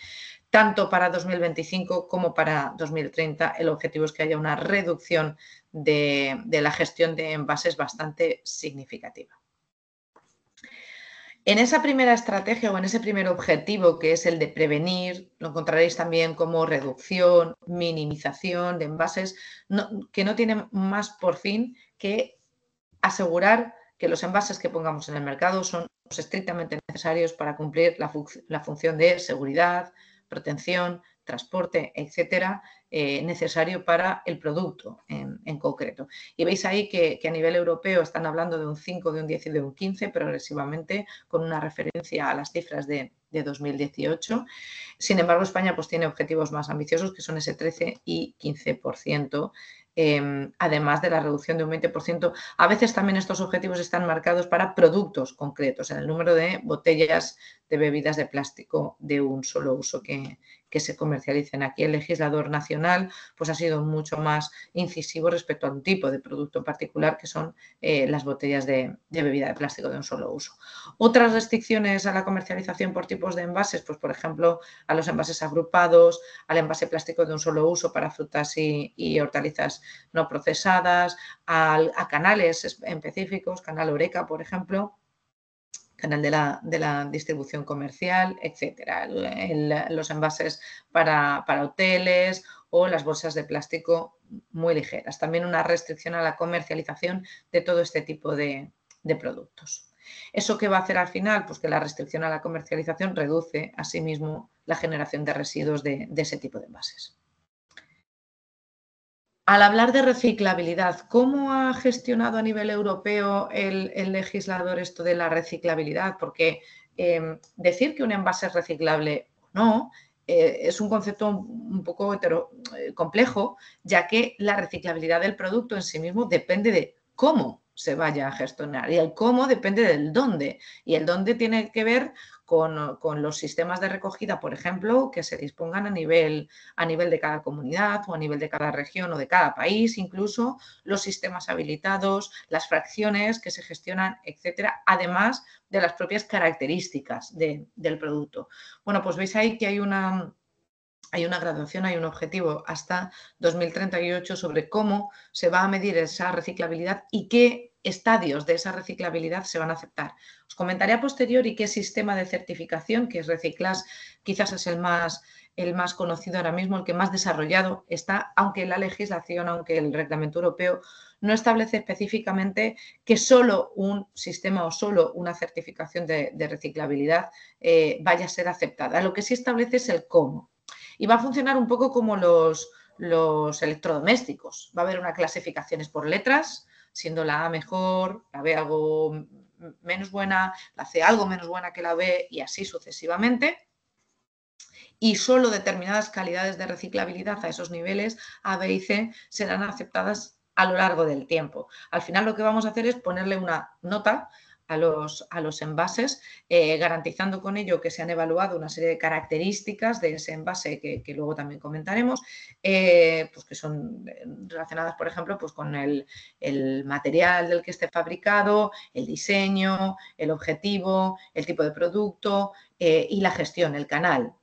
Tanto para 2025 como para 2030, el objetivo es que haya una reducción de la gestión de envases bastante significativa. En esa primera estrategia o en ese primer objetivo, que es el de prevenir, lo encontraréis también como reducción, minimización de envases, que no tienen más por fin que asegurar que los envases que pongamos en el mercado son estrictamente necesarios para cumplir la función de seguridad, protección, transporte, etcétera, necesario para el producto en concreto. Y veis ahí que a nivel europeo están hablando de un 5, de un 10 y de un 15 progresivamente, con una referencia a las cifras de 2018. Sin embargo, España pues tiene objetivos más ambiciosos, que son ese 13 y 15%. Además de la reducción de un 20%. A veces también estos objetivos están marcados para productos concretos, en el número de botellas de bebidas de plástico de un solo uso que se comercialicen. Aquí el legislador nacional pues ha sido mucho más incisivo respecto a un tipo de producto en particular, que son las botellas de bebida de plástico de un solo uso. Otras restricciones a la comercialización por tipos de envases, pues por ejemplo a los envases agrupados, al envase plástico de un solo uso para frutas y hortalizas no procesadas, a canales específicos, canal Oreca, por ejemplo, canal de la distribución comercial, etcétera. Los envases para hoteles o las bolsas de plástico muy ligeras. También una restricción a la comercialización de todo este tipo de productos. ¿Eso qué va a hacer al final? Pues que la restricción a la comercialización reduce asimismo la generación de residuos de ese tipo de envases. Al hablar de reciclabilidad, ¿cómo ha gestionado a nivel europeo el legislador esto de la reciclabilidad? Porque decir que un envase es reciclable o no es un concepto un poco complejo, ya que la reciclabilidad del producto en sí mismo depende de cómo se vaya a gestionar, y el cómo depende del dónde, y el dónde tiene que ver con los sistemas de recogida, por ejemplo, que se dispongan a nivel de cada comunidad o a nivel de cada región o de cada país, incluso los sistemas habilitados, las fracciones que se gestionan, etcétera, además de las propias características del producto. Bueno, pues veis ahí que hay una graduación, hay un objetivo hasta 2038 sobre cómo se va a medir esa reciclabilidad y qué estadios de esa reciclabilidad se van a aceptar. Os comentaré a posteriori qué sistema de certificación, que es Reciclash, quizás es el más conocido ahora mismo, el que más desarrollado está, aunque la legislación, aunque el reglamento europeo no establece específicamente que solo un sistema o solo una certificación de reciclabilidad vaya a ser aceptada. Lo que sí establece es el cómo. Y va a funcionar un poco como los electrodomésticos. Va a haber una clasificaciones por letras, siendo la A mejor, la B algo menos buena, la C algo menos buena que la B y así sucesivamente. Y solo determinadas calidades de reciclabilidad a esos niveles A, B y C serán aceptadas a lo largo del tiempo. Al final lo que vamos a hacer es ponerle una nota a los envases, garantizando con ello que se han evaluado una serie de características de ese envase que luego también comentaremos, pues que son relacionadas, por ejemplo, pues con el material del que esté fabricado, el diseño, el objetivo, el tipo de producto y la gestión, el canal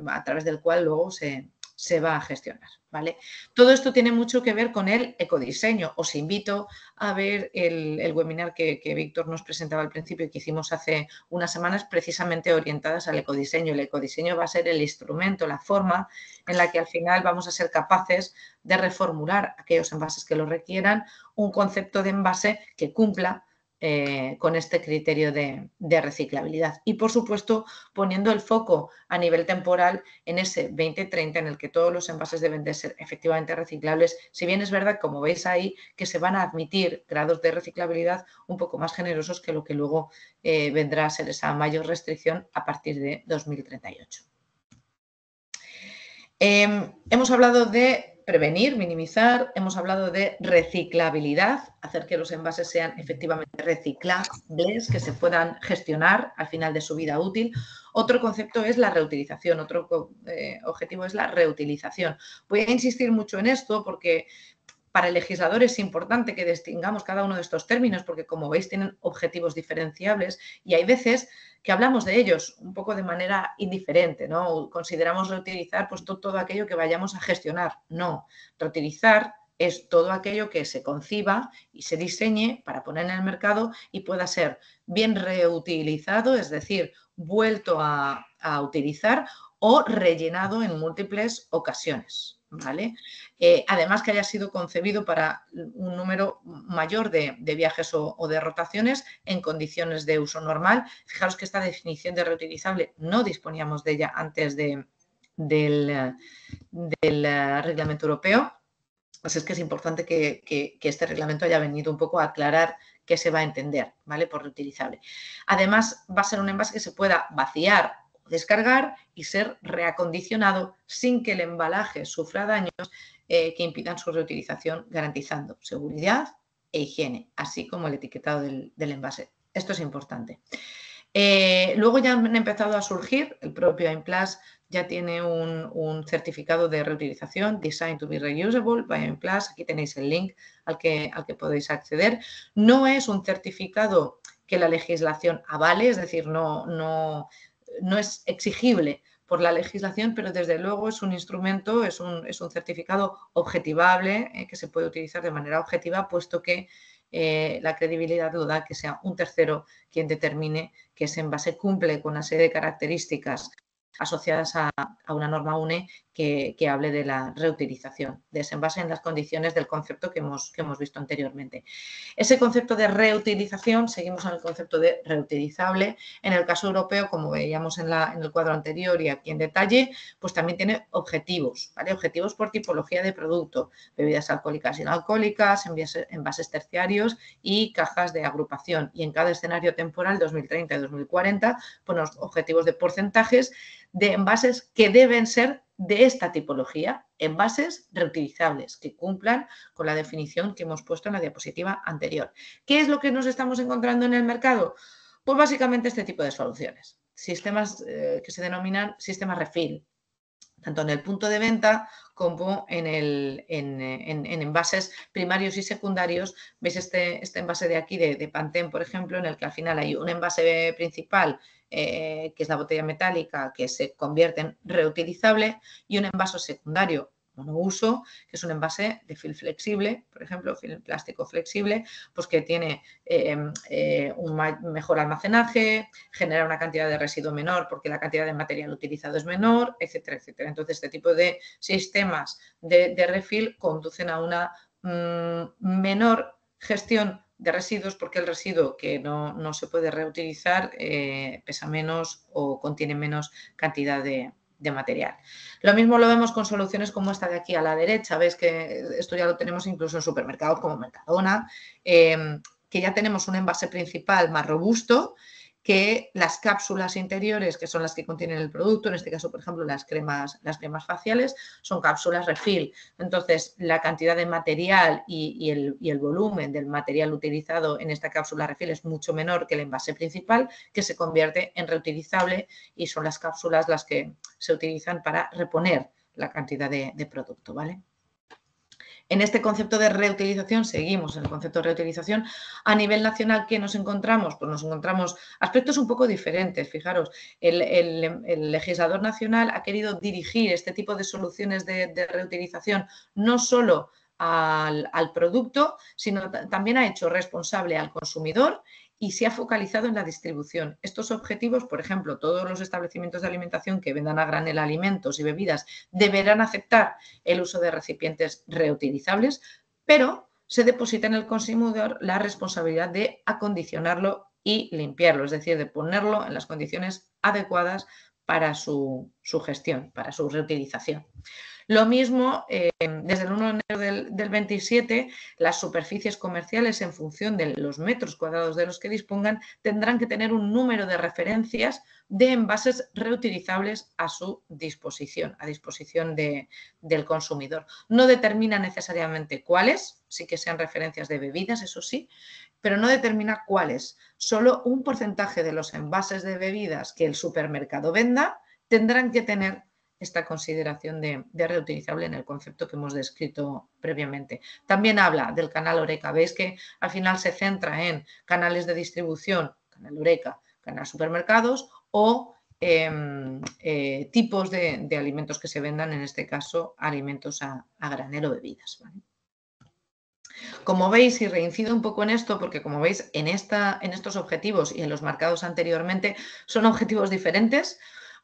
a través del cual luego se va a gestionar, ¿vale? Todo esto tiene mucho que ver con el ecodiseño. Os invito a ver el webinar que Víctor nos presentaba al principio y que hicimos hace unas semanas precisamente orientadas al ecodiseño. El ecodiseño va a ser el instrumento, la forma en la que al final vamos a ser capaces de reformular aquellos envases que lo requieran, un concepto de envase que cumpla con este criterio de reciclabilidad y, por supuesto, poniendo el foco a nivel temporal en ese 2030 en el que todos los envases deben de ser efectivamente reciclables, si bien es verdad, como veis ahí, que se van a admitir grados de reciclabilidad un poco más generosos que lo que luego vendrá a ser esa mayor restricción a partir de 2038. Hemos hablado de prevenir, minimizar, hemos hablado de reciclabilidad, hacer que los envases sean efectivamente reciclables, que se puedan gestionar al final de su vida útil. Otro concepto es la reutilización, otro objetivo es la reutilización. Voy a insistir mucho en esto porque para el legislador es importante que distingamos cada uno de estos términos porque, como veis, tienen objetivos diferenciables y hay veces que hablamos de ellos un poco de manera indiferente, ¿no? Consideramos reutilizar pues todo aquello que vayamos a gestionar. No, reutilizar es todo aquello que se conciba y se diseñe para poner en el mercado y pueda ser bien reutilizado, es decir, vuelto a utilizar o rellenado en múltiples ocasiones. ¿Vale? Además que haya sido concebido para un número mayor de viajes o de rotaciones en condiciones de uso normal. Fijaros que esta definición de reutilizable no disponíamos de ella antes del reglamento europeo. Así es que es importante que este reglamento haya venido un poco a aclarar qué se va a entender, ¿vale? Por reutilizable. Además, va a ser un envase que se pueda vaciar, descargar y ser reacondicionado sin que el embalaje sufra daños que impidan su reutilización, garantizando seguridad e higiene, así como el etiquetado del envase. Esto es importante. Luego ya han empezado a surgir, el propio Aimplus ya tiene un certificado de reutilización, Design to be Reusable by Aimplus. Aquí tenéis el link al que podéis acceder. No es un certificado que la legislación avale, es decir, no es exigible por la legislación, pero desde luego es un instrumento, es un certificado objetivable que se puede utilizar de manera objetiva, puesto que la credibilidad lo da que sea un tercero quien determine que ese envase cumple con una serie de características asociadas a una norma UNE que hable de la reutilización de ese envase en las condiciones del concepto que hemos visto anteriormente. Ese concepto de reutilización, seguimos en el concepto de reutilizable. En el caso europeo, como veíamos en el cuadro anterior y aquí en detalle, pues también tiene objetivos, ¿vale? Objetivos por tipología de producto, bebidas alcohólicas y no alcohólicas, envases terciarios y cajas de agrupación. Y en cada escenario temporal, 2030 y 2040, pues objetivos de porcentajes de envases que deben ser de esta tipología, envases reutilizables que cumplan con la definición que hemos puesto en la diapositiva anterior. ¿Qué es lo que nos estamos encontrando en el mercado? Pues básicamente este tipo de soluciones, sistemas que se denominan sistemas refill, tanto en el punto de venta como en envases primarios y secundarios. Veis este envase de aquí de Pantene, por ejemplo, en el que al final hay un envase principal que es la botella metálica, que se convierte en reutilizable, y un envase secundario monouso, que es un envase de film flexible, por ejemplo, film plástico flexible, pues que tiene un mejor almacenaje, genera una cantidad de residuo menor porque la cantidad de material utilizado es menor, etcétera, etcétera. Entonces, este tipo de sistemas de refill conducen a una menor gestión de residuos porque el residuo que no se puede reutilizar pesa menos o contiene menos cantidad de material. Lo mismo lo vemos con soluciones como esta de aquí a la derecha. Veis que esto ya lo tenemos incluso en supermercados como Mercadona, que ya tenemos un envase principal más robusto, que las cápsulas interiores, que son las que contienen el producto, en este caso, por ejemplo, las cremas faciales, son cápsulas refill. Entonces, la cantidad de material y el volumen del material utilizado en esta cápsula refill es mucho menor que el envase principal, que se convierte en reutilizable, y son las cápsulas las que se utilizan para reponer la cantidad de producto, ¿vale? En este concepto de reutilización, seguimos en el concepto de reutilización. A nivel nacional, ¿qué nos encontramos? Pues nos encontramos aspectos un poco diferentes. Fijaros, el legislador nacional ha querido dirigir este tipo de soluciones de reutilización no solo al producto, sino también ha hecho responsable al consumidor y se ha focalizado en la distribución. Estos objetivos, por ejemplo, todos los establecimientos de alimentación que vendan a granel alimentos y bebidas deberán aceptar el uso de recipientes reutilizables, pero se deposita en el consumidor la responsabilidad de acondicionarlo y limpiarlo, es decir, de ponerlo en las condiciones adecuadas para su gestión, para su reutilización. Lo mismo, desde el 1 de enero del 27, las superficies comerciales, en función de los metros cuadrados de los que dispongan, tendrán que tener un número de referencias de envases reutilizables a su disposición, a disposición del consumidor. No determina necesariamente cuáles, sí que sean referencias de bebidas, eso sí, pero no determina cuáles. Solo un porcentaje de los envases de bebidas que el supermercado venda tendrán que tener esta consideración de reutilizable en el concepto que hemos descrito previamente. También habla del canal Horeca. Veis que al final se centra en canales de distribución, canal Horeca, canal supermercados o tipos de alimentos que se vendan, en este caso alimentos a granel o bebidas, ¿vale? Como veis, y reincido un poco en esto, porque como veis en estos objetivos y en los marcados anteriormente son objetivos diferentes,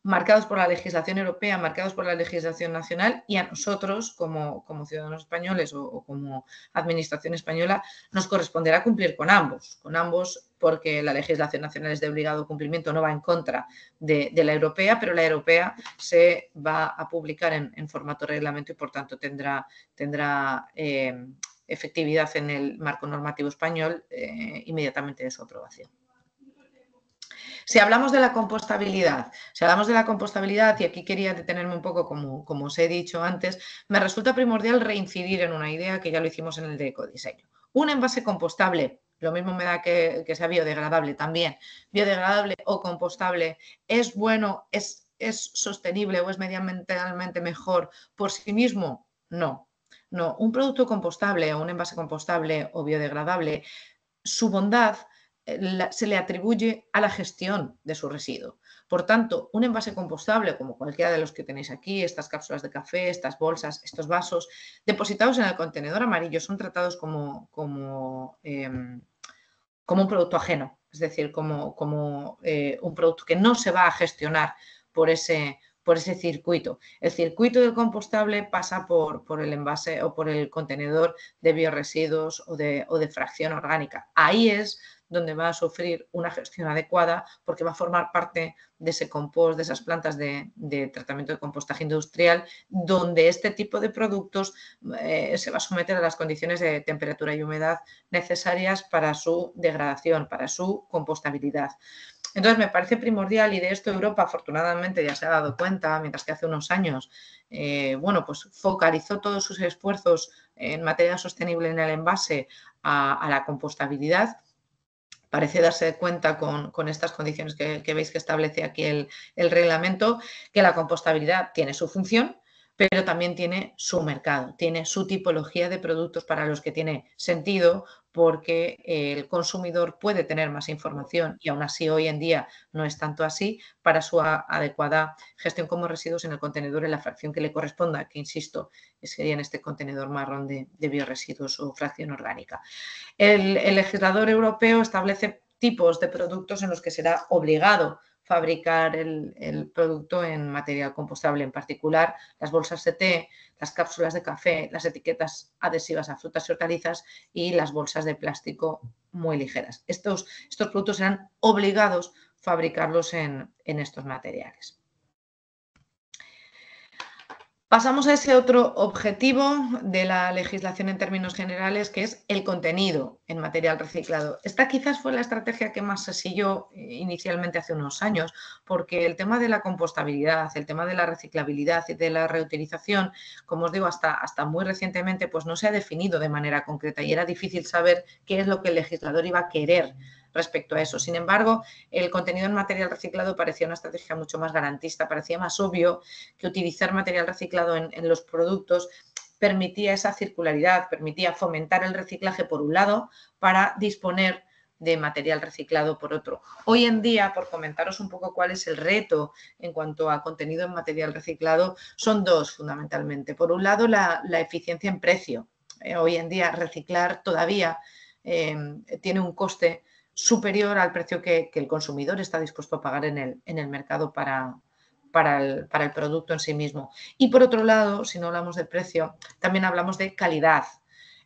marcados por la legislación europea, marcados por la legislación nacional, y a nosotros como ciudadanos españoles o como administración española nos corresponderá cumplir con ambos porque la legislación nacional es de obligado cumplimiento, no va en contra de la europea, pero la europea se va a publicar en formato reglamento y por tanto tendrá efectividad en el marco normativo español inmediatamente de su aprobación. Si hablamos de la compostabilidad, y aquí quería detenerme un poco, como os he dicho antes, me resulta primordial reincidir en una idea que ya lo hicimos en el de ecodiseño. Un envase compostable, lo mismo me da que sea biodegradable también, biodegradable o compostable, ¿es bueno, es sostenible o es medioambientalmente mejor por sí mismo? No. No, un producto compostable o un envase compostable o biodegradable, su bondad se le atribuye a la gestión de su residuo. Por tanto, un envase compostable, como cualquiera de los que tenéis aquí, estas cápsulas de café, estas bolsas, estos vasos, depositados en el contenedor amarillo, son tratados como un producto ajeno, es decir, como un producto que no se va a gestionar por ese circuito. El circuito del compostable pasa por el envase o por el contenedor de biorresiduos o de fracción orgánica. Ahí es donde va a sufrir una gestión adecuada porque va a formar parte de ese compost, de esas plantas de tratamiento de compostaje industrial, donde este tipo de productos se va a someter a las condiciones de temperatura y humedad necesarias para su degradación, para su compostabilidad. Entonces, me parece primordial, y de esto Europa afortunadamente ya se ha dado cuenta, mientras que hace unos años, pues focalizó todos sus esfuerzos en materia sostenible en el envase a la compostabilidad. Parece darse cuenta con estas condiciones que veis que establece aquí el reglamento, que la compostabilidad tiene su función, pero también tiene su mercado, tiene su tipología de productos para los que tiene sentido, porque el consumidor puede tener más información y aún así hoy en día no es tanto así para su adecuada gestión como residuos en el contenedor en la fracción que le corresponda, que insisto, sería en este contenedor marrón de biorresiduos o fracción orgánica. El legislador europeo establece tipos de productos en los que será obligado fabricar el producto en material compostable, en particular las bolsas de té, las cápsulas de café, las etiquetas adhesivas a frutas y hortalizas y las bolsas de plástico muy ligeras. Estos productos serán obligados fabricarlos en estos materiales. Pasamos a ese otro objetivo de la legislación en términos generales, que es el contenido en material reciclado. Esta quizás fue la estrategia que más se siguió inicialmente hace unos años, porque el tema de la compostabilidad, el tema de la reciclabilidad y de la reutilización, como os digo, hasta muy recientemente, pues no se ha definido de manera concreta y era difícil saber qué es lo que el legislador iba a querer respecto a eso. Sin embargo, el contenido en material reciclado parecía una estrategia mucho más garantista, parecía más obvio que utilizar material reciclado en los productos permitía esa circularidad, permitía fomentar el reciclaje por un lado para disponer de material reciclado por otro. Hoy en día, por comentaros un poco cuál es el reto en cuanto a contenido en material reciclado, son dos fundamentalmente. Por un lado, la eficiencia en precio. Hoy en día reciclar todavía tiene un coste superior al precio que el consumidor está dispuesto a pagar en el mercado para el producto en sí mismo. Y por otro lado, si no hablamos de precio, también hablamos de calidad.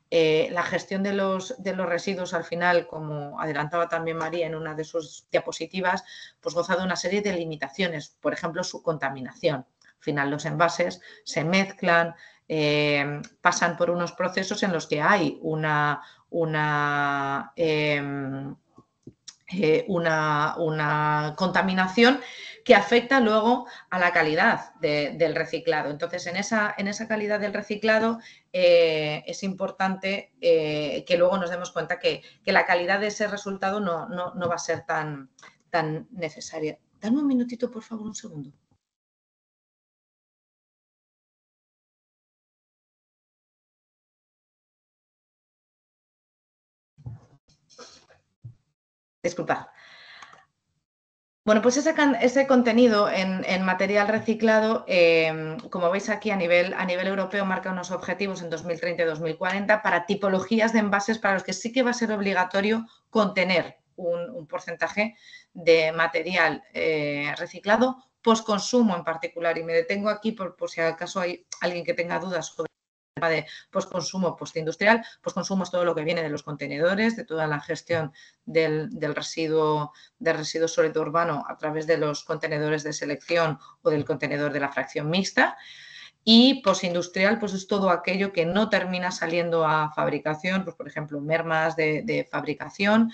La gestión de los residuos al final, como adelantaba también María en una de sus diapositivas, pues goza de una serie de limitaciones, por ejemplo, su contaminación. Al final los envases se mezclan, pasan por unos procesos en los que hay una contaminación que afecta luego a la calidad del reciclado. Entonces, en esa calidad del reciclado es importante que luego nos demos cuenta que la calidad de ese resultado no va a ser tan necesaria. Dame un minutito, por favor, un segundo. Disculpad. Bueno, pues ese contenido en material reciclado, como veis aquí a nivel europeo, marca unos objetivos en 2030 y 2040 para tipologías de envases para los que sí que va a ser obligatorio contener un porcentaje de material reciclado postconsumo en particular. Y me detengo aquí por si acaso hay alguien que tenga dudas sobre de postconsumo, postindustrial. Postconsumo es todo lo que viene de los contenedores, de toda la gestión del residuo sólido urbano a través de los contenedores de selección o del contenedor de la fracción mixta. Y postindustrial, pues es todo aquello que no termina saliendo a fabricación, pues por ejemplo, mermas de fabricación,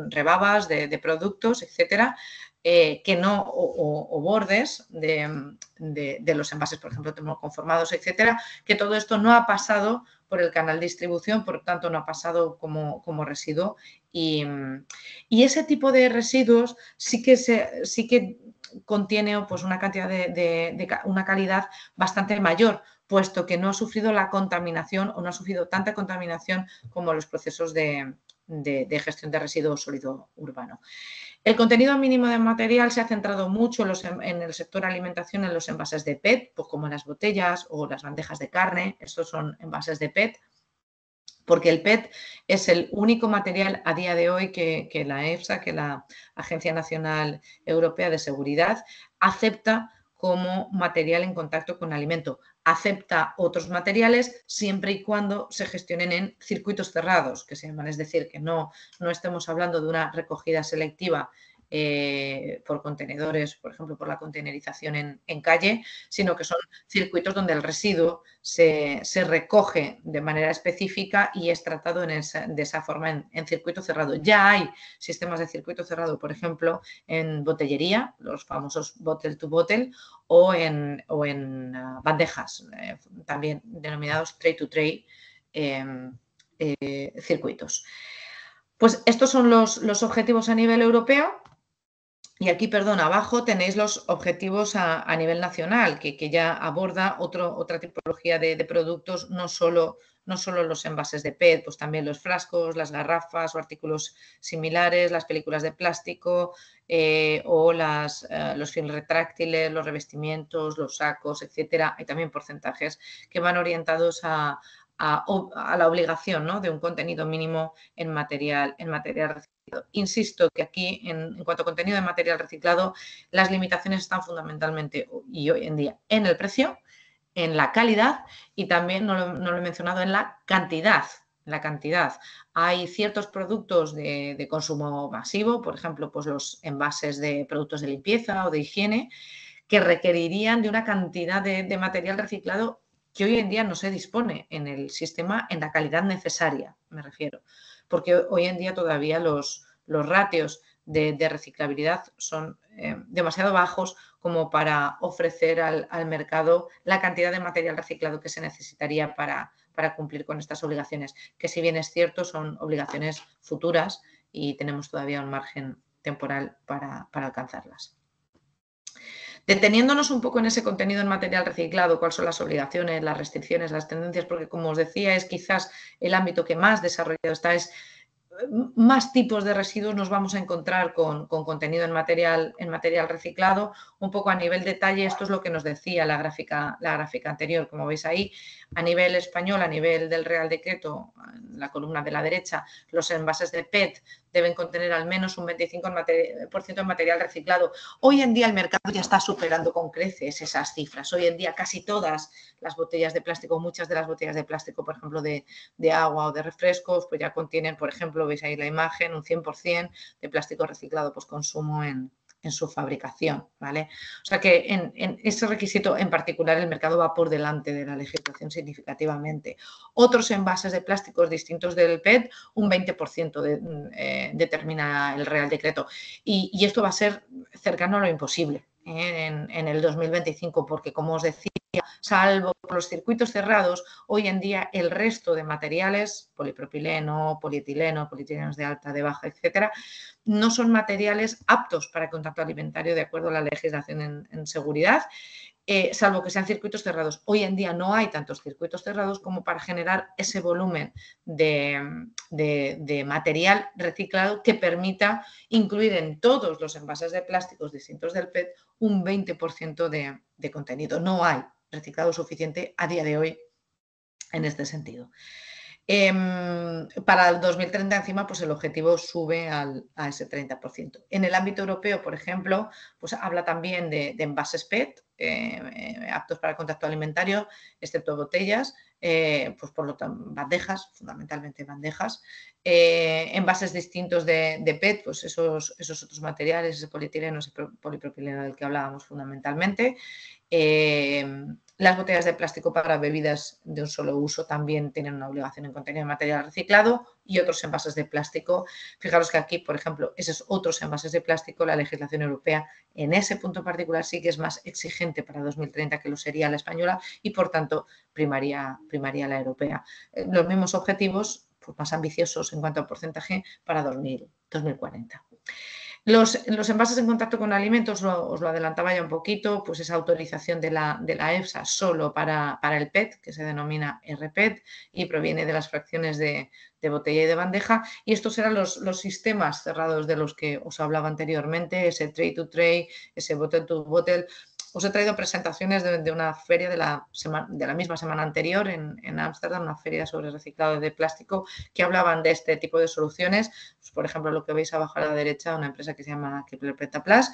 rebabas de productos, etcétera, que no, o bordes de los envases, por ejemplo, termoconformados, etcétera, que todo esto no ha pasado por el canal de distribución, por tanto no ha pasado como residuo. Y ese tipo de residuos sí que contiene pues una cantidad una calidad bastante mayor, puesto que no ha sufrido la contaminación o no ha sufrido tanta contaminación como los procesos de gestión de residuos sólido urbano. El contenido mínimo de material se ha centrado mucho en el sector alimentación en los envases de PET, pues como las botellas o las bandejas de carne. Estos son envases de PET, porque el PET es el único material a día de hoy que la EFSA, que la Agencia Nacional Europea de Seguridad, acepta como material en contacto con alimento. Acepta otros materiales siempre y cuando se gestionen en circuitos cerrados, que se llaman, es decir, que no estemos hablando de una recogida selectiva por contenedores, por ejemplo, por la contenerización en calle, sino que son circuitos donde el residuo se recoge de manera específica y es tratado de esa forma en circuito cerrado. Ya hay sistemas de circuito cerrado, por ejemplo, en botellería, los famosos bottle to bottle, o en bandejas, también denominados tray to tray circuitos. Pues estos son los objetivos a nivel europeo. Y aquí, perdón, abajo tenéis los objetivos a nivel nacional, que ya aborda otra tipología de productos, no solo los envases de PET, pues también los frascos, las garrafas o artículos similares, las películas de plástico o los film retráctiles, los revestimientos, los sacos, etcétera. Hay también porcentajes que van orientados a la obligación, ¿no?, de un contenido mínimo en material reciclado. Insisto que aquí, en cuanto a contenido de material reciclado, las limitaciones están fundamentalmente y hoy en día en el precio, en la calidad y también, no lo he mencionado, en la cantidad. Hay ciertos productos de consumo masivo, por ejemplo, pues los envases de productos de limpieza o de higiene, que requerirían de una cantidad de material reciclado que hoy en día no se dispone en el sistema en la calidad necesaria, me refiero. Porque hoy en día todavía los ratios de reciclabilidad son demasiado bajos como para ofrecer al mercado la cantidad de material reciclado que se necesitaría para cumplir con estas obligaciones, que si bien es cierto son obligaciones futuras y tenemos todavía un margen temporal para alcanzarlas. Deteniéndonos un poco en ese contenido en material reciclado, cuáles son las obligaciones, las restricciones, las tendencias, porque como os decía es quizás el ámbito que más desarrollado está, es más tipos de residuos nos vamos a encontrar con contenido en material reciclado. Un poco a nivel detalle, esto es lo que nos decía la gráfica anterior, como veis ahí, a nivel español, a nivel del Real Decreto, en la columna de la derecha, los envases de PET deben contener al menos un 25% de material reciclado. Hoy en día el mercado ya está superando con creces esas cifras. Hoy en día casi todas las botellas de plástico, muchas de las botellas de plástico, por ejemplo, de agua o de refrescos, pues ya contienen, por ejemplo, veis ahí la imagen, un 100% de plástico reciclado post-consumo en su fabricación, ¿vale? O sea que en ese requisito en particular el mercado va por delante de la legislación significativamente. Otros envases de plásticos distintos del PET, un 20% determina el Real Decreto. Y esto va a ser cercano a lo imposible en el 2025, porque como os decía, salvo por los circuitos cerrados, hoy en día el resto de materiales, polipropileno, polietileno, polietilenos de alta, de baja, etcétera, no son materiales aptos para el contacto alimentario de acuerdo a la legislación en seguridad, salvo que sean circuitos cerrados. Hoy en día no hay tantos circuitos cerrados como para generar ese volumen de material reciclado que permita incluir en todos los envases de plásticos distintos del PET un 20% de contenido. No hay reciclado suficiente a día de hoy en este sentido. Para el 2030 encima, pues el objetivo sube a ese 30%. En el ámbito europeo, por ejemplo, pues habla también de envases PET aptos para el contacto alimentario, excepto botellas, pues por lo tanto bandejas, fundamentalmente bandejas, envases distintos de PET, pues esos otros materiales, ese polietileno, ese polipropileno del que hablábamos fundamentalmente. Las botellas de plástico para bebidas de un solo uso también tienen una obligación en contener material reciclado y otros envases de plástico. Fijaros que aquí, por ejemplo, esos otros envases de plástico, la legislación europea en ese punto particular sí que es más exigente para 2030 que lo sería la española y, por tanto, primaría la europea. Los mismos objetivos, pues más ambiciosos en cuanto al porcentaje para 2040. Los envases en contacto con alimentos, os lo adelantaba ya un poquito, pues esa autorización de la EFSA solo para el PET, que se denomina RPET y proviene de las fracciones de botella y de bandeja. Y estos eran los sistemas cerrados de los que os hablaba anteriormente, ese tray to tray, ese bottle to bottle. Os he traído presentaciones de una feria de la misma semana anterior en Ámsterdam, una feria sobre reciclado de plástico, que hablaban de este tipo de soluciones. Pues, por ejemplo, lo que veis abajo a la derecha, una empresa que se llama Kepler Petaplas,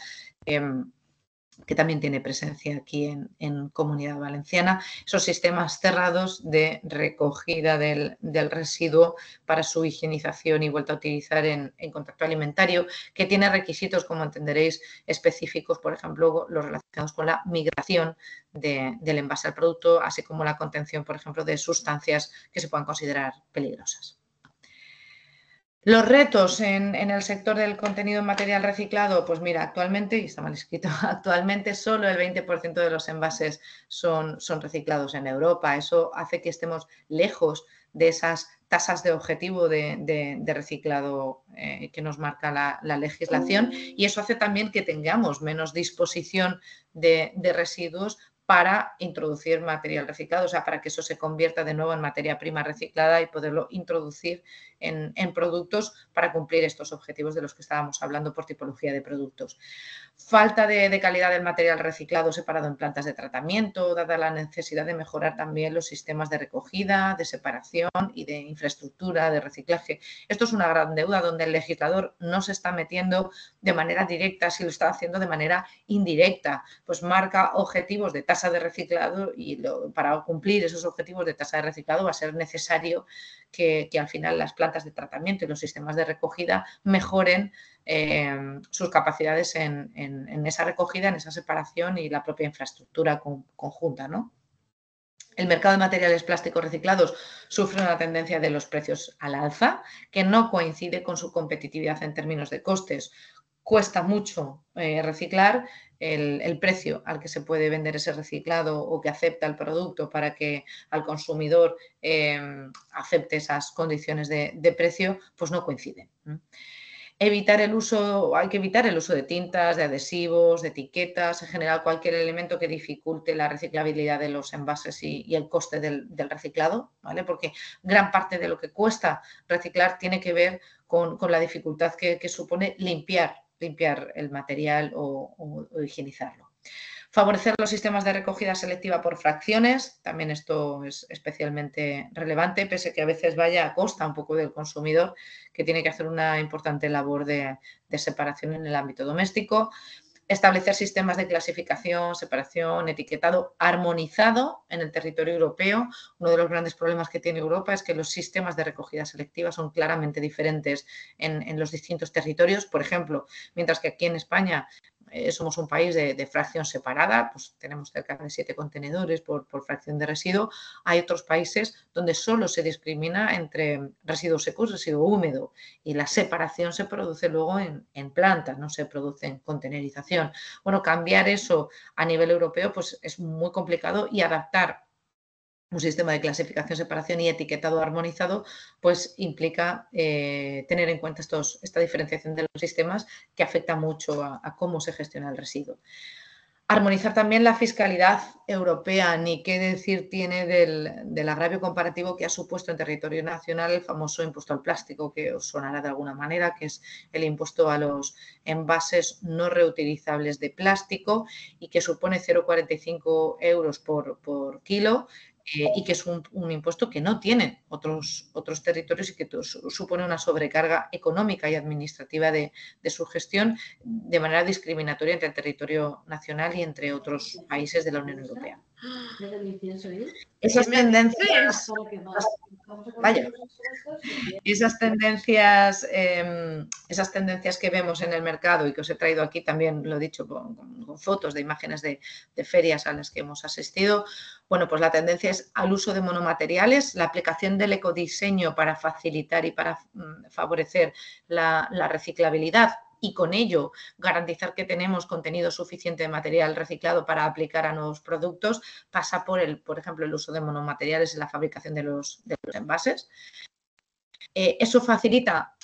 que también tiene presencia aquí en Comunidad Valenciana, esos sistemas cerrados de recogida del residuo para su higienización y vuelta a utilizar en contacto alimentario, que tiene requisitos, como entenderéis, específicos, por ejemplo, los relacionados con la migración del envase al producto, así como la contención, por ejemplo, de sustancias que se puedan considerar peligrosas. Los retos en el sector del contenido en material reciclado, pues mira, actualmente, y está mal escrito, actualmente solo el 20% de los envases son reciclados en Europa. Eso hace que estemos lejos de esas tasas de objetivo de reciclado que nos marca la legislación, y eso hace también que tengamos menos disposición de residuos para introducir material reciclado, o sea, para que eso se convierta de nuevo en materia prima reciclada y poderlo introducir en productos para cumplir estos objetivos de los que estábamos hablando por tipología de productos. Falta de calidad del material reciclado separado en plantas de tratamiento, dada la necesidad de mejorar también los sistemas de recogida, de separación y de infraestructura de reciclaje. Esto es una gran deuda donde el legislador no se está metiendo de manera directa, si lo está haciendo de manera indirecta, pues marca objetivos de tasa de reciclado y para cumplir esos objetivos de tasa de reciclado va a ser necesario que al final las plantas de tratamiento y los sistemas de recogida mejoren sus capacidades en esa recogida, en esa separación y la propia infraestructura conjunta, ¿no? El mercado de materiales plásticos reciclados sufre una tendencia de los precios al alza que no coincide con su competitividad en términos de costes. Cuesta mucho reciclar, el precio al que se puede vender ese reciclado o que acepta el producto para que al consumidor acepte esas condiciones de precio, pues no coincide. Hay que evitar el uso de tintas, de adhesivos, de etiquetas, en general cualquier elemento que dificulte la reciclabilidad de los envases y el coste del reciclado, ¿vale? Porque gran parte de lo que cuesta reciclar tiene que ver con la dificultad que supone limpiar el material o higienizarlo. Favorecer los sistemas de recogida selectiva por fracciones, también esto es especialmente relevante, pese a que a veces vaya a costa un poco del consumidor, que tiene que hacer una importante labor de separación en el ámbito doméstico. Establecer sistemas de clasificación, separación, etiquetado armonizado en el territorio europeo. Uno de los grandes problemas que tiene Europa es que los sistemas de recogida selectiva son claramente diferentes en los distintos territorios. Por ejemplo, mientras que aquí en España somos un país de fracción separada, pues tenemos cerca de 7 contenedores por fracción de residuo. Hay otros países donde solo se discrimina entre residuo seco y residuo húmedo y la separación se produce luego en plantas, no se produce en contenerización. Bueno, cambiar eso a nivel europeo pues es muy complicado y adaptar un sistema de clasificación, separación y etiquetado armonizado, pues implica tener en cuenta esta diferenciación de los sistemas que afecta mucho a cómo se gestiona el residuo. Armonizar también la fiscalidad europea, ni qué decir tiene del agravio comparativo que ha supuesto en territorio nacional el famoso impuesto al plástico, que os sonará de alguna manera, que es el impuesto a los envases no reutilizables de plástico y que supone 0,45 euros por kilo. Y que es un impuesto que no tienen otros territorios y que supone una sobrecarga económica y administrativa de su gestión de manera discriminatoria entre el territorio nacional y entre otros países de la Unión Europea. Esas tendencias, esas tendencias que vemos en el mercado y que os he traído aquí también, lo he dicho, con fotos de imágenes de ferias a las que hemos asistido. Bueno, pues la tendencia es al uso de monomateriales, la aplicación del ecodiseño para facilitar y para favorecer la reciclabilidad y con ello garantizar que tenemos contenido suficiente de material reciclado para aplicar a nuevos productos, pasa por ejemplo, el uso de monomateriales en la fabricación de los envases. Eso facilita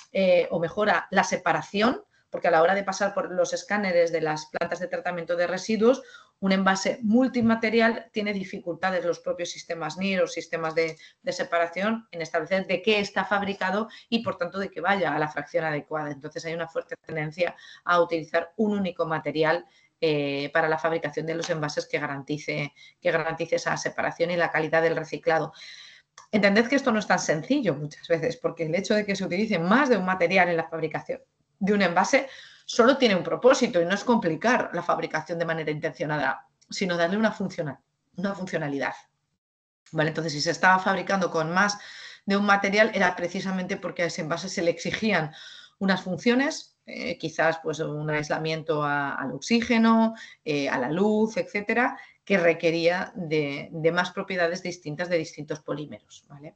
o mejora la separación, porque a la hora de pasar por los escáneres de las plantas de tratamiento de residuos, un envase multimaterial tiene dificultades los propios sistemas NIR o sistemas de separación en establecer de qué está fabricado y, por tanto, de que vaya a la fracción adecuada. Entonces, hay una fuerte tendencia a utilizar un único material para la fabricación de los envases que garantice esa separación y la calidad del reciclado. Entended que esto no es tan sencillo muchas veces, porque el hecho de que se utilice más de un material en la fabricación de un envase solo tiene un propósito y no es complicar la fabricación de manera intencionada, sino darle una funcionalidad. ¿Vale? Entonces, si se estaba fabricando con más de un material era precisamente porque a ese envase se le exigían unas funciones, quizás pues un aislamiento al oxígeno, a la luz, etcétera, que requería de más propiedades distintas de distintos polímeros, ¿vale?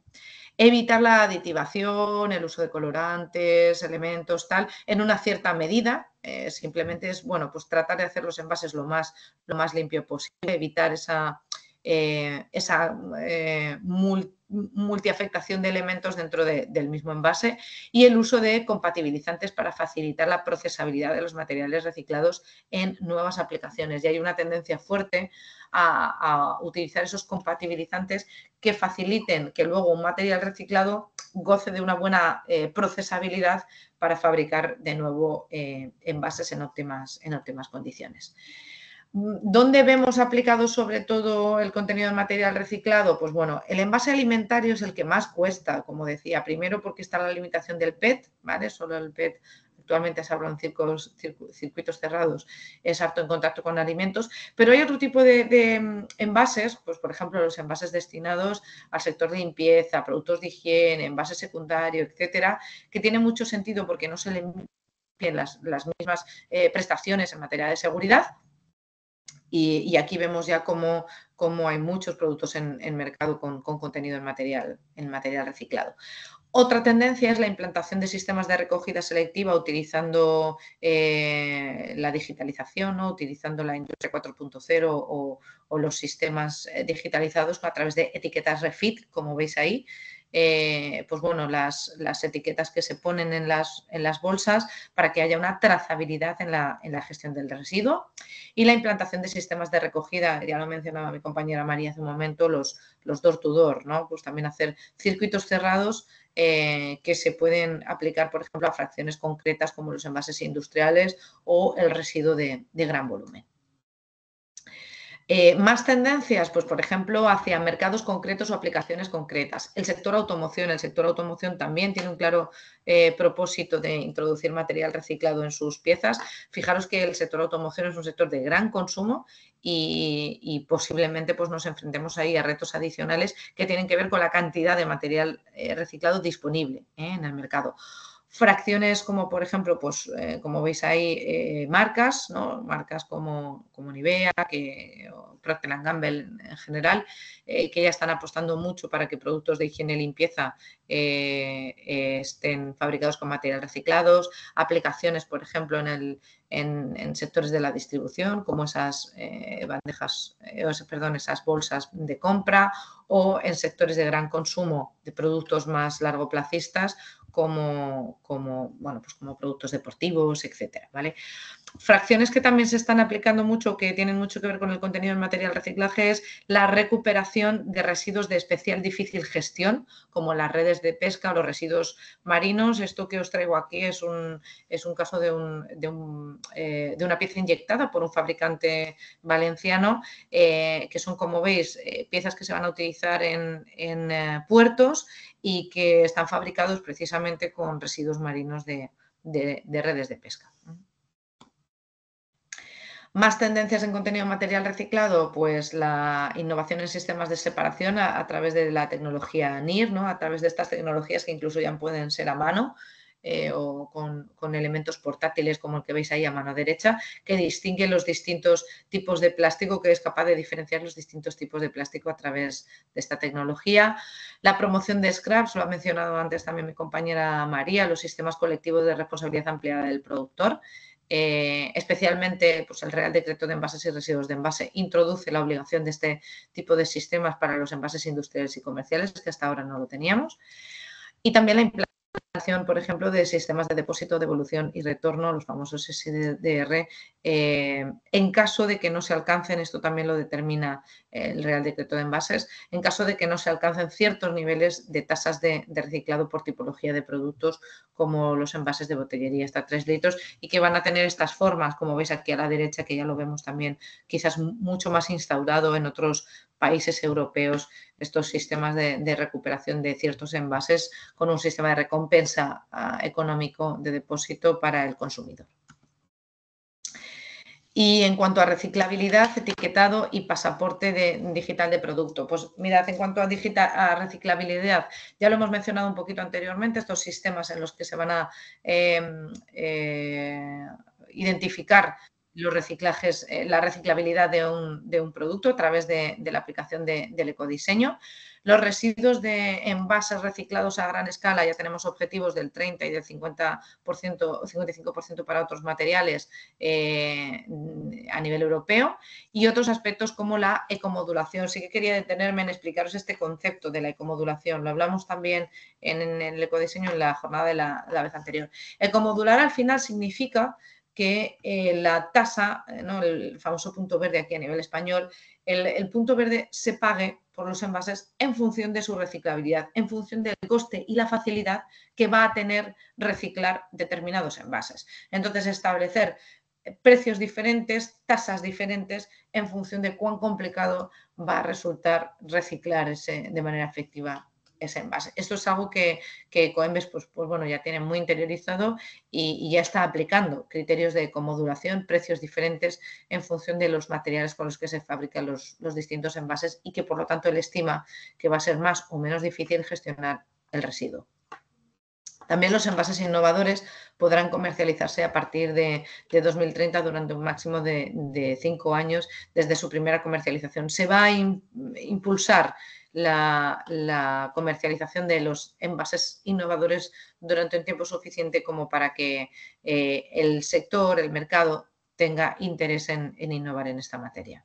Evitar la aditivación, el uso de colorantes, elementos, tal, en una cierta medida. Simplemente es, bueno, pues tratar de hacer los envases lo más limpio posible, evitar esa esa multiafectación de elementos dentro del mismo envase, y el uso de compatibilizantes para facilitar la procesabilidad de los materiales reciclados en nuevas aplicaciones. Y hay una tendencia fuerte a utilizar esos compatibilizantes que faciliten que luego un material reciclado goce de una buena procesabilidad para fabricar de nuevo envases en óptimas condiciones. ¿Dónde vemos aplicado sobre todo el contenido de material reciclado? Pues bueno, el envase alimentario es el que más cuesta, como decía, primero porque está la limitación del PET, ¿vale? Solo el PET actualmente se habla en circuitos cerrados, es apto en contacto con alimentos, pero hay otro tipo de envases, pues por ejemplo los envases destinados al sector de limpieza, productos de higiene, envases secundarios, etcétera, que tiene mucho sentido porque no se le piden las mismas prestaciones en materia de seguridad. Y aquí vemos ya cómo hay muchos productos en mercado con contenido en material reciclado. Otra tendencia es la implantación de sistemas de recogida selectiva utilizando la digitalización, ¿no? Utilizando la industria 4.0 o los sistemas digitalizados a través de etiquetas refit, como veis ahí. Pues bueno, las etiquetas que se ponen en las bolsas para que haya una trazabilidad en la gestión del residuo, y la implantación de sistemas de recogida, ya lo mencionaba mi compañera María hace un momento, los door to door, ¿no? Pues también hacer circuitos cerrados que se pueden aplicar, por ejemplo, a fracciones concretas como los envases industriales o el residuo de gran volumen. Más tendencias, pues por ejemplo, hacia mercados concretos o aplicaciones concretas. El sector automoción también tiene un claro propósito de introducir material reciclado en sus piezas. Fijaros que el sector automoción es un sector de gran consumo y posiblemente pues, nos enfrentemos ahí a retos adicionales que tienen que ver con la cantidad de material reciclado disponible en el mercado. Fracciones como, por ejemplo, pues como veis ahí, marcas, ¿no? Marcas como Nivea, o Procter & Gamble en general, que ya están apostando mucho para que productos de higiene y limpieza estén fabricados con materiales reciclados. Aplicaciones, por ejemplo, en sectores de la distribución, como esas esas bolsas de compra, o en sectores de gran consumo de productos más largoplacistas, como productos deportivos, etcétera, ¿vale? Fracciones que también se están aplicando mucho, que tienen mucho que ver con el contenido del material reciclaje, es la recuperación de residuos de especial difícil gestión, como las redes de pesca o los residuos marinos. Esto que os traigo aquí es un caso de una pieza inyectada por un fabricante valenciano, que son, como veis, piezas que se van a utilizar en puertos y que están fabricados precisamente con residuos marinos de redes de pesca. Más tendencias en contenido material reciclado, pues la innovación en sistemas de separación a través de la tecnología NIR, ¿no? A través de estas tecnologías que incluso ya pueden ser a mano o con elementos portátiles como el que veis ahí a mano derecha, que distinguen los distintos tipos de plástico, que es capaz de diferenciar los distintos tipos de plástico a través de esta tecnología. La promoción de scraps, lo ha mencionado antes también mi compañera María, los sistemas colectivos de responsabilidad ampliada del productor. Especialmente pues el Real Decreto de Envases y Residuos de Envase introduce la obligación de este tipo de sistemas para los envases industriales y comerciales, que hasta ahora no lo teníamos. Y también la implantación, por ejemplo, de sistemas de depósito, devolución y retorno, los famosos SDR, en caso de que no se alcancen, esto también lo determina el Real Decreto de Envases, en caso de que no se alcancen ciertos niveles de tasas de reciclado por tipología de productos, como los envases de botellería hasta 3 litros, y que van a tener estas formas, como veis aquí a la derecha, que ya lo vemos también quizás mucho más instaurado en otros países europeos, estos sistemas de recuperación de ciertos envases con un sistema de recompensa económico de depósito para el consumidor. Y en cuanto a reciclabilidad, etiquetado y pasaporte digital de producto. Pues mirad, en cuanto a reciclabilidad, ya lo hemos mencionado un poquito anteriormente, estos sistemas en los que se van a identificar los reciclajes, la reciclabilidad de un producto a través de la aplicación del ecodiseño. Los residuos de envases reciclados a gran escala, ya tenemos objetivos del 30 y del 50% o 55% para otros materiales a nivel europeo, y otros aspectos como la ecomodulación. Sí que quería detenerme en explicaros este concepto de la ecomodulación. Lo hablamos también en el ecodiseño en la jornada de la vez anterior. Ecomodular al final significa que la tasa, ¿no?, el famoso punto verde aquí a nivel español, el punto verde se pague por los envases en función de su reciclabilidad, en función del coste y la facilidad que va a tener reciclar determinados envases. Entonces, establecer precios diferentes, tasas diferentes, en función de cuán complicado va a resultar reciclar de manera efectiva ese envase. Esto es algo que Ecoembes pues bueno, ya tiene muy interiorizado y ya está aplicando criterios de ecomodulación, precios diferentes en función de los materiales con los que se fabrican los distintos envases, y que por lo tanto él estima que va a ser más o menos difícil gestionar el residuo. También los envases innovadores podrán comercializarse a partir de 2030 durante un máximo de 5 años desde su primera comercialización. Se va a impulsar la comercialización de los envases innovadores durante un tiempo suficiente como para que el sector, el mercado, tenga interés en innovar en esta materia.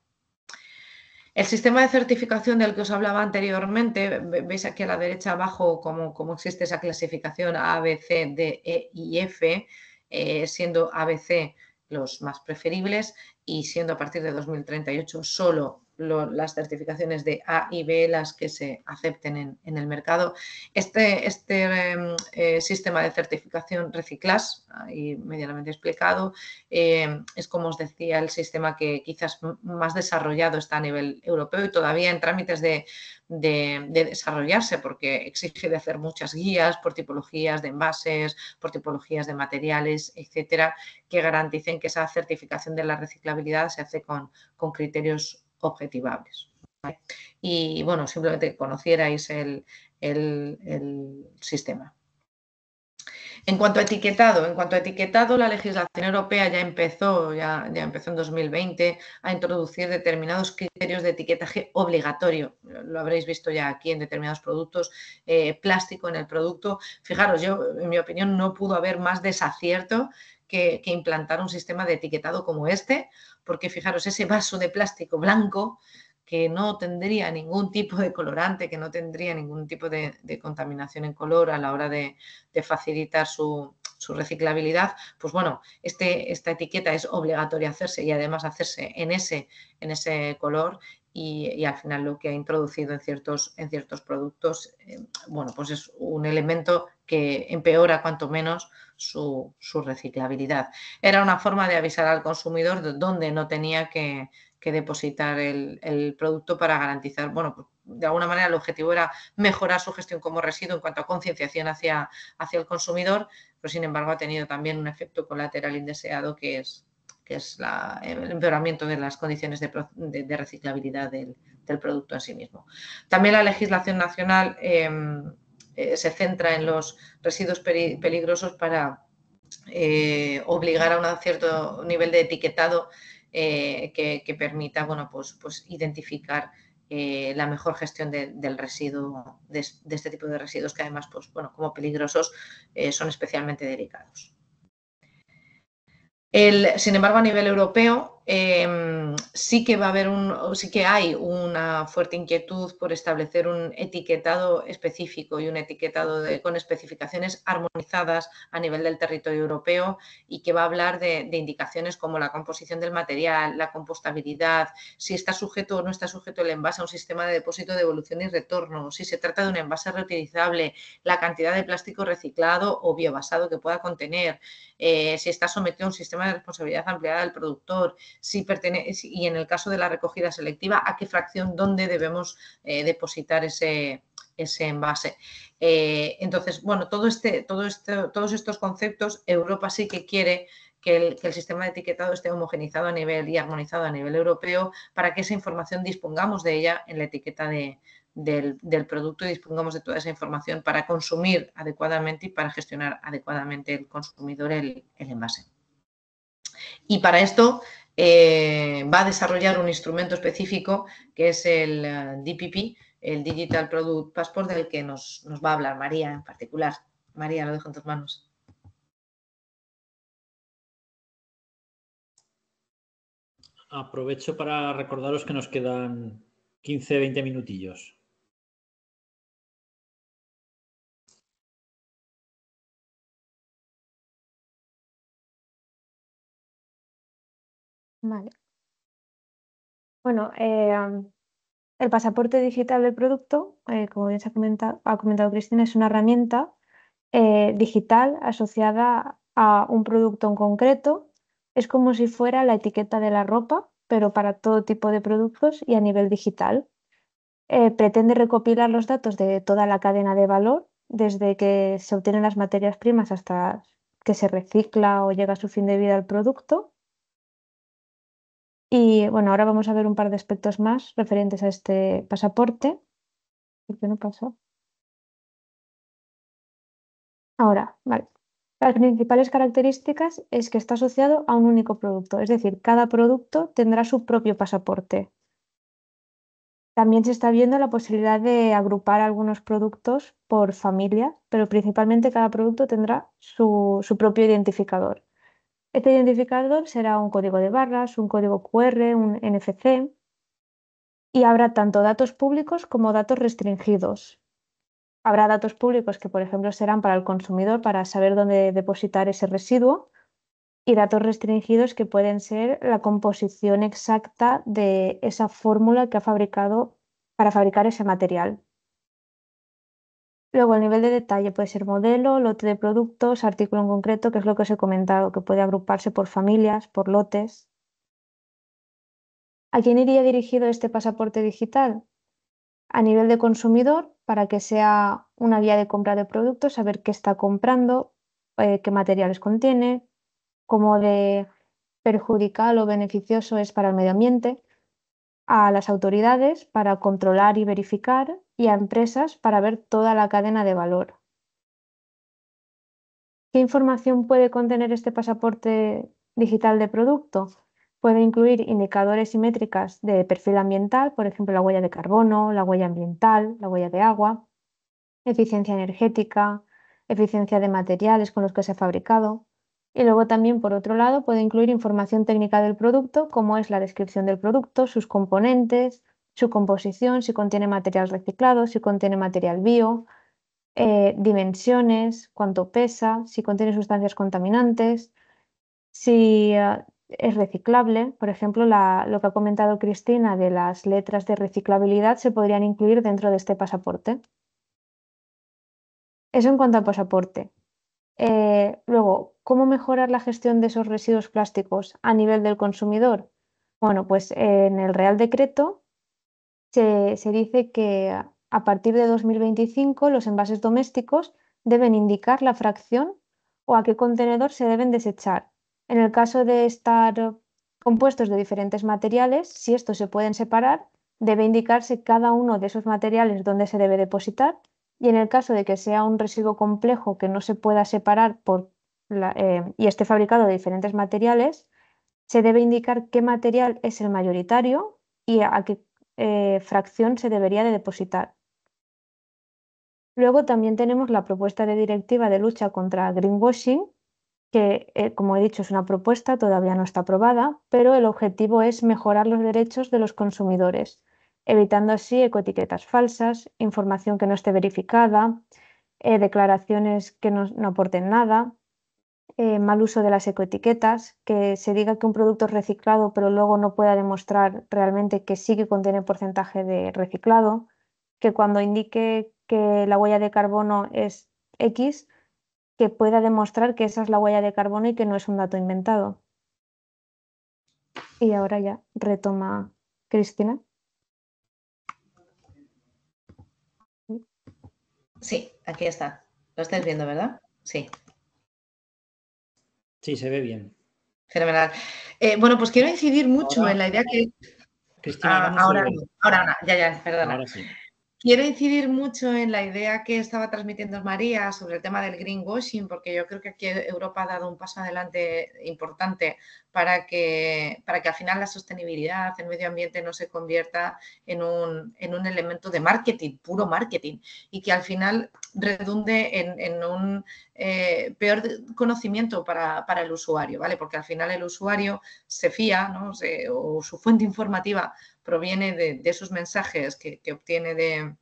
El sistema de certificación del que os hablaba anteriormente, veis aquí a la derecha abajo cómo existe esa clasificación A, B, C, D, E y F, siendo A, B, C los más preferibles y siendo a partir de 2038 solo las certificaciones de A y B las que se acepten en el mercado. Este sistema de certificación Reciclash, ahí medianamente explicado, es, como os decía, el sistema que quizás más desarrollado está a nivel europeo y todavía en trámites de desarrollarse, porque exige de hacer muchas guías por tipologías de envases, por tipologías de materiales, etcétera, que garanticen que esa certificación de la reciclabilidad se hace con criterios objetivables. Y bueno, simplemente que conocierais el sistema. En cuanto a etiquetado, la legislación europea ya empezó en 2020 a introducir determinados criterios de etiquetaje obligatorio. Lo habréis visto ya aquí en determinados productos, plástico en el producto. Fijaros, en mi opinión, no pudo haber más desacierto que implantar un sistema de etiquetado como este, porque fijaros, ese vaso de plástico blanco que no tendría ningún tipo de colorante, que no tendría ningún tipo de contaminación en color a la hora de facilitar su reciclabilidad, pues bueno, esta etiqueta es obligatoria hacerse y además hacerse en ese color, y al final lo que ha introducido en ciertos productos, bueno, pues es un elemento que empeora cuanto menos su reciclabilidad. Era una forma de avisar al consumidor de dónde no tenía que depositar el producto para garantizar, bueno, pues de alguna manera el objetivo era mejorar su gestión como residuo en cuanto a concienciación hacia el consumidor, pero sin embargo ha tenido también un efecto colateral indeseado que es el empeoramiento de las condiciones de reciclabilidad del producto en sí mismo. También la legislación nacional se centra en los residuos peligrosos para obligar a un cierto nivel de etiquetado que permita, bueno, pues identificar la mejor gestión del residuo, de este tipo de residuos que además, pues bueno, como peligrosos, son especialmente delicados. Sin embargo, a nivel europeo sí que hay una fuerte inquietud por establecer un etiquetado específico y un etiquetado con especificaciones armonizadas a nivel del territorio europeo, y que va a hablar de indicaciones como la composición del material, la compostabilidad, si está sujeto o no está sujeto el envase a un sistema de depósito, devolución y retorno, si se trata de un envase reutilizable, la cantidad de plástico reciclado o biobasado que pueda contener, si está sometido a un sistema de responsabilidad ampliada del productor, y en el caso de la recogida selectiva, a qué fracción, dónde debemos depositar ese envase. Entonces, bueno, todos estos conceptos, Europa sí que quiere que el sistema de etiquetado esté homogenizado a nivel y armonizado a nivel europeo, para que esa información dispongamos de ella en la etiqueta del producto y dispongamos de toda esa información para consumir adecuadamente y para gestionar adecuadamente el consumidor el envase. Y para esto va a desarrollar un instrumento específico que es el DPP, el Digital Product Passport, del que nos va a hablar María en particular. María, lo dejo en tus manos. Aprovecho para recordaros que nos quedan 15-20 minutillos. Vale. Bueno, el pasaporte digital del producto, como bien ha comentado Cristina, es una herramienta digital asociada a un producto en concreto. Es como si fuera la etiqueta de la ropa, pero para todo tipo de productos y a nivel digital. Pretende recopilar los datos de toda la cadena de valor, desde que se obtienen las materias primas hasta que se recicla o llega a su fin de vida el producto. Y bueno, ahora vamos a ver un par de aspectos más referentes a este pasaporte. ¿Por qué no pasó? Ahora, vale. Las principales características es que está asociado a un único producto, es decir, cada producto tendrá su propio pasaporte. También se está viendo la posibilidad de agrupar algunos productos por familia, pero principalmente cada producto tendrá su propio identificador. Este identificador será un código de barras, un código QR, un NFC, y habrá tanto datos públicos como datos restringidos. Habrá datos públicos que, por ejemplo, serán para el consumidor para saber dónde depositar ese residuo, y datos restringidos que pueden ser la composición exacta de esa fórmula que ha fabricado para fabricar ese material. Luego, el nivel de detalle puede ser modelo, lote de productos, artículo en concreto, que es lo que os he comentado, que puede agruparse por familias, por lotes. ¿A quién iría dirigido este pasaporte digital? A nivel de consumidor, para que sea una guía de compra de productos, saber qué está comprando, qué materiales contiene, cómo de perjudicial o beneficioso es para el medio ambiente. A las autoridades para controlar y verificar, y a empresas para ver toda la cadena de valor. ¿Qué información puede contener este pasaporte digital de producto? Puede incluir indicadores y métricas de perfil ambiental, por ejemplo, la huella de carbono, la huella ambiental, la huella de agua, eficiencia energética, eficiencia de materiales con los que se ha fabricado. Y luego también, por otro lado, puede incluir información técnica del producto, como es la descripción del producto, sus componentes, su composición, si contiene material reciclado, si contiene material bio, dimensiones, cuánto pesa, si contiene sustancias contaminantes, si es reciclable. Por ejemplo, lo que ha comentado Cristina de las letras de reciclabilidad se podrían incluir dentro de este pasaporte. Eso en cuanto al pasaporte. Luego, ¿cómo mejorar la gestión de esos residuos plásticos a nivel del consumidor? Bueno, pues en el Real Decreto se dice que a partir de 2025 los envases domésticos deben indicar la fracción o a qué contenedor se deben desechar. En el caso de estar compuestos de diferentes materiales, si estos se pueden separar, debe indicarse cada uno de esos materiales dónde se debe depositar, y en el caso de que sea un residuo complejo que no se pueda separar y esté fabricado de diferentes materiales, se debe indicar qué material es el mayoritario y a qué fracción se debería de depositar. Luego también tenemos la propuesta de directiva de lucha contra greenwashing, que, como he dicho, es una propuesta, todavía no está aprobada, pero el objetivo es mejorar los derechos de los consumidores, evitando así ecoetiquetas falsas, información que no esté verificada, declaraciones que no aporten nada, mal uso de las ecoetiquetas, que se diga que un producto es reciclado pero luego no pueda demostrar realmente que sí que contiene porcentaje de reciclado, que cuando indique que la huella de carbono es X, que pueda demostrar que esa es la huella de carbono y que no es un dato inventado. Y ahora ya retoma Cristina. Sí, aquí está. Lo estáis viendo, ¿verdad? Sí. Sí, se ve bien. Fenomenal. Bueno, pues quiero incidir mucho Ahora, en la idea que... Cristina, dame un ahora segundo. no, ahora no, ya, perdona. Ahora sí. Quiero incidir mucho en la idea que estaba transmitiendo María sobre el tema del greenwashing, porque yo creo que aquí Europa ha dado un paso adelante importante para que al final la sostenibilidad, el medio ambiente no se convierta en un elemento de marketing, puro marketing, y que al final redunde en un peor conocimiento para el usuario, ¿vale? Porque al final el usuario se fía, ¿no? O su fuente informativa proviene de esos mensajes que obtiene de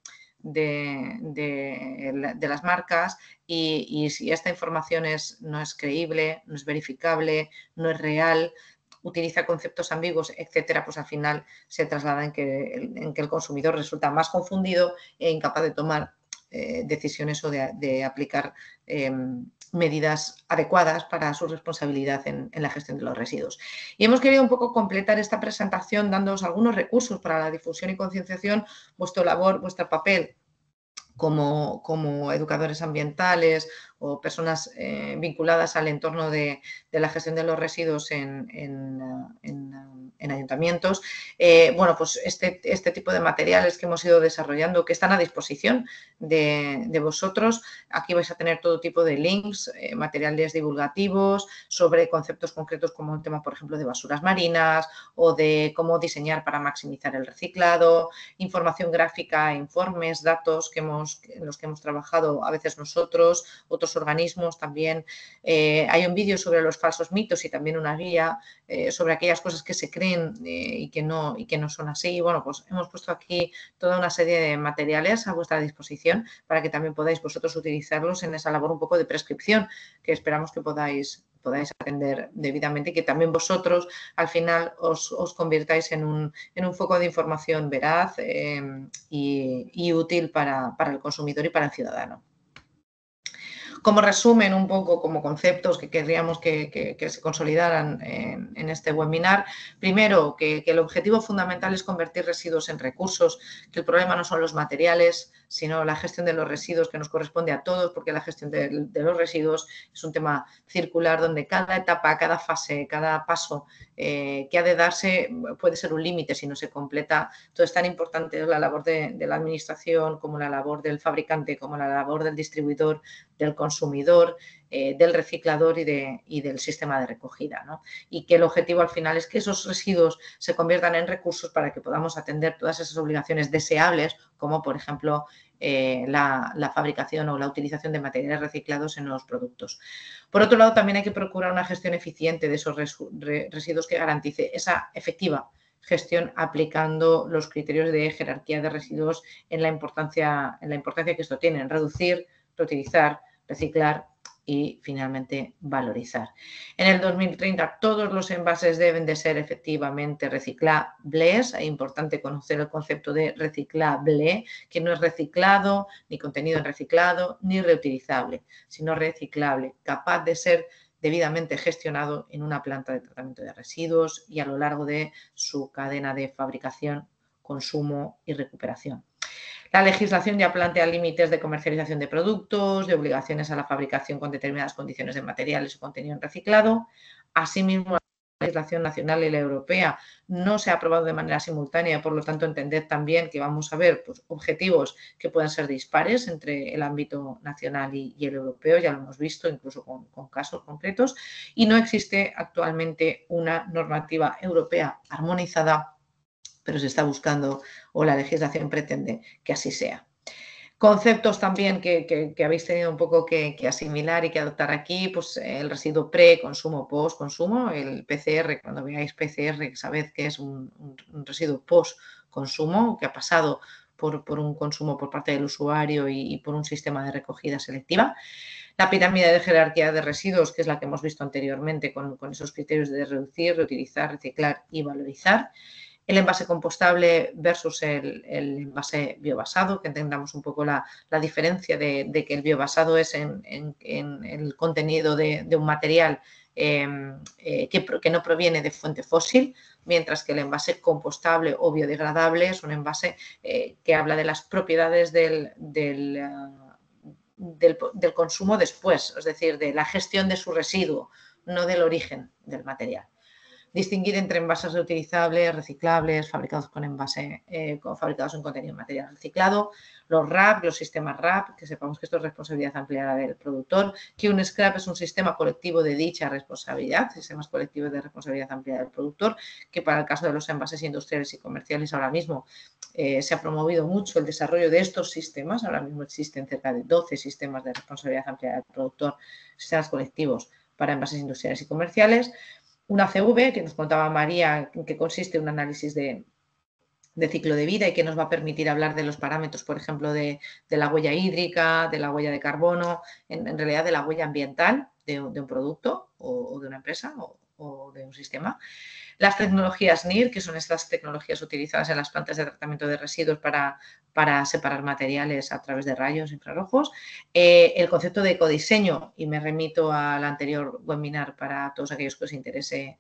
las marcas y si esta información no es creíble, no es verificable, no es real, utiliza conceptos ambiguos, etcétera, pues al final se traslada en que el consumidor resulta más confundido e incapaz de tomar decisiones o de aplicar medidas adecuadas para su responsabilidad en la gestión de los residuos. Y hemos querido un poco completar esta presentación dándoos algunos recursos para la difusión y concienciación, vuestra labor, vuestro papel como educadores ambientales o personas vinculadas al entorno de la gestión de los residuos en ayuntamientos. Bueno, pues este tipo de materiales que hemos ido desarrollando, que están a disposición de vosotros. Aquí vais a tener todo tipo de links, materiales divulgativos sobre conceptos concretos como el tema, por ejemplo, de basuras marinas o de cómo diseñar para maximizar el reciclado, información gráfica, informes, datos en los que hemos trabajado a veces nosotros, otros organismos también. Hay un vídeo sobre los falsos mitos y también una guía sobre aquellas cosas que se creen y que no son así. Bueno, pues hemos puesto aquí toda una serie de materiales a vuestra disposición para que también podáis vosotros utilizarlos en esa labor un poco de prescripción que esperamos que podáis atender debidamente y que también vosotros al final os convirtáis en un foco de información veraz y útil para el consumidor y para el ciudadano. Como resumen un poco, como conceptos que querríamos que se consolidaran en este webinar, primero que el objetivo fundamental es convertir residuos en recursos, que el problema no son los materiales, sino la gestión de los residuos que nos corresponde a todos, porque la gestión de los residuos es un tema circular donde cada etapa, cada fase, cada paso que ha de darse puede ser un límite si no se completa. Entonces, tan importante es la labor de la administración como la labor del fabricante, como la labor del distribuidor, del consumidor, del reciclador y del sistema de recogida, ¿no? Y que el objetivo al final es que esos residuos se conviertan en recursos para que podamos atender todas esas obligaciones deseables, como por ejemplo la fabricación o la utilización de materiales reciclados en los productos. Por otro lado, también hay que procurar una gestión eficiente de esos residuos que garantice esa efectiva gestión aplicando los criterios de jerarquía de residuos en la importancia que esto tiene, en reducir, reutilizar, reciclar y finalmente valorizar. En el 2030 todos los envases deben de ser efectivamente reciclables. Es importante conocer el concepto de reciclable, que no es reciclado, ni contenido en reciclado, ni reutilizable, sino reciclable, capaz de ser debidamente gestionado en una planta de tratamiento de residuos y a lo largo de su cadena de fabricación, consumo y recuperación. La legislación ya plantea límites de comercialización de productos, de obligaciones a la fabricación con determinadas condiciones de materiales o contenido en reciclado. Asimismo, la legislación nacional y la europea no se ha aprobado de manera simultánea, por lo tanto, entended también que vamos a ver pues, objetivos que pueden ser dispares entre el ámbito nacional y el europeo, ya lo hemos visto incluso con casos concretos, y no existe actualmente una normativa europea armonizada, pero se está buscando o la legislación pretende que así sea. Conceptos también que habéis tenido un poco que asimilar y que adoptar aquí, pues el residuo pre-consumo, post-consumo, el PCR, cuando veáis PCR, sabed que es un residuo post-consumo que ha pasado por un consumo por parte del usuario y por un sistema de recogida selectiva. La pirámide de jerarquía de residuos, que es la que hemos visto anteriormente con esos criterios de reducir, reutilizar, reciclar y valorizar. El envase compostable versus el envase biobasado, que entendamos un poco la diferencia de que el biobasado es en el contenido de un material que no proviene de fuente fósil, mientras que el envase compostable o biodegradable es un envase que habla de las propiedades del consumo después, es decir, de la gestión de su residuo, no del origen del material. distinguir entre envases reutilizables, reciclables, fabricados fabricados en contenido de material reciclado, los RAP, los sistemas RAP, que sepamos que esto es responsabilidad ampliada del productor, que un scrap es un sistema colectivo de dicha responsabilidad, sistemas colectivos de responsabilidad ampliada del productor, que para el caso de los envases industriales y comerciales ahora mismo se ha promovido mucho el desarrollo de estos sistemas. Ahora mismo existen cerca de 12 sistemas de responsabilidad ampliada del productor, sistemas colectivos para envases industriales y comerciales. Una CV, que nos contaba María, en que consiste en un análisis de ciclo de vida y que nos va a permitir hablar de los parámetros, por ejemplo, de la huella hídrica, de la huella de carbono, en realidad de la huella ambiental de un producto o de una empresa o de un sistema. Las tecnologías NIR, que son estas tecnologías utilizadas en las plantas de tratamiento de residuos para separar materiales a través de rayos infrarrojos. El concepto de ecodiseño, y me remito al anterior webinar para todos aquellos que os interese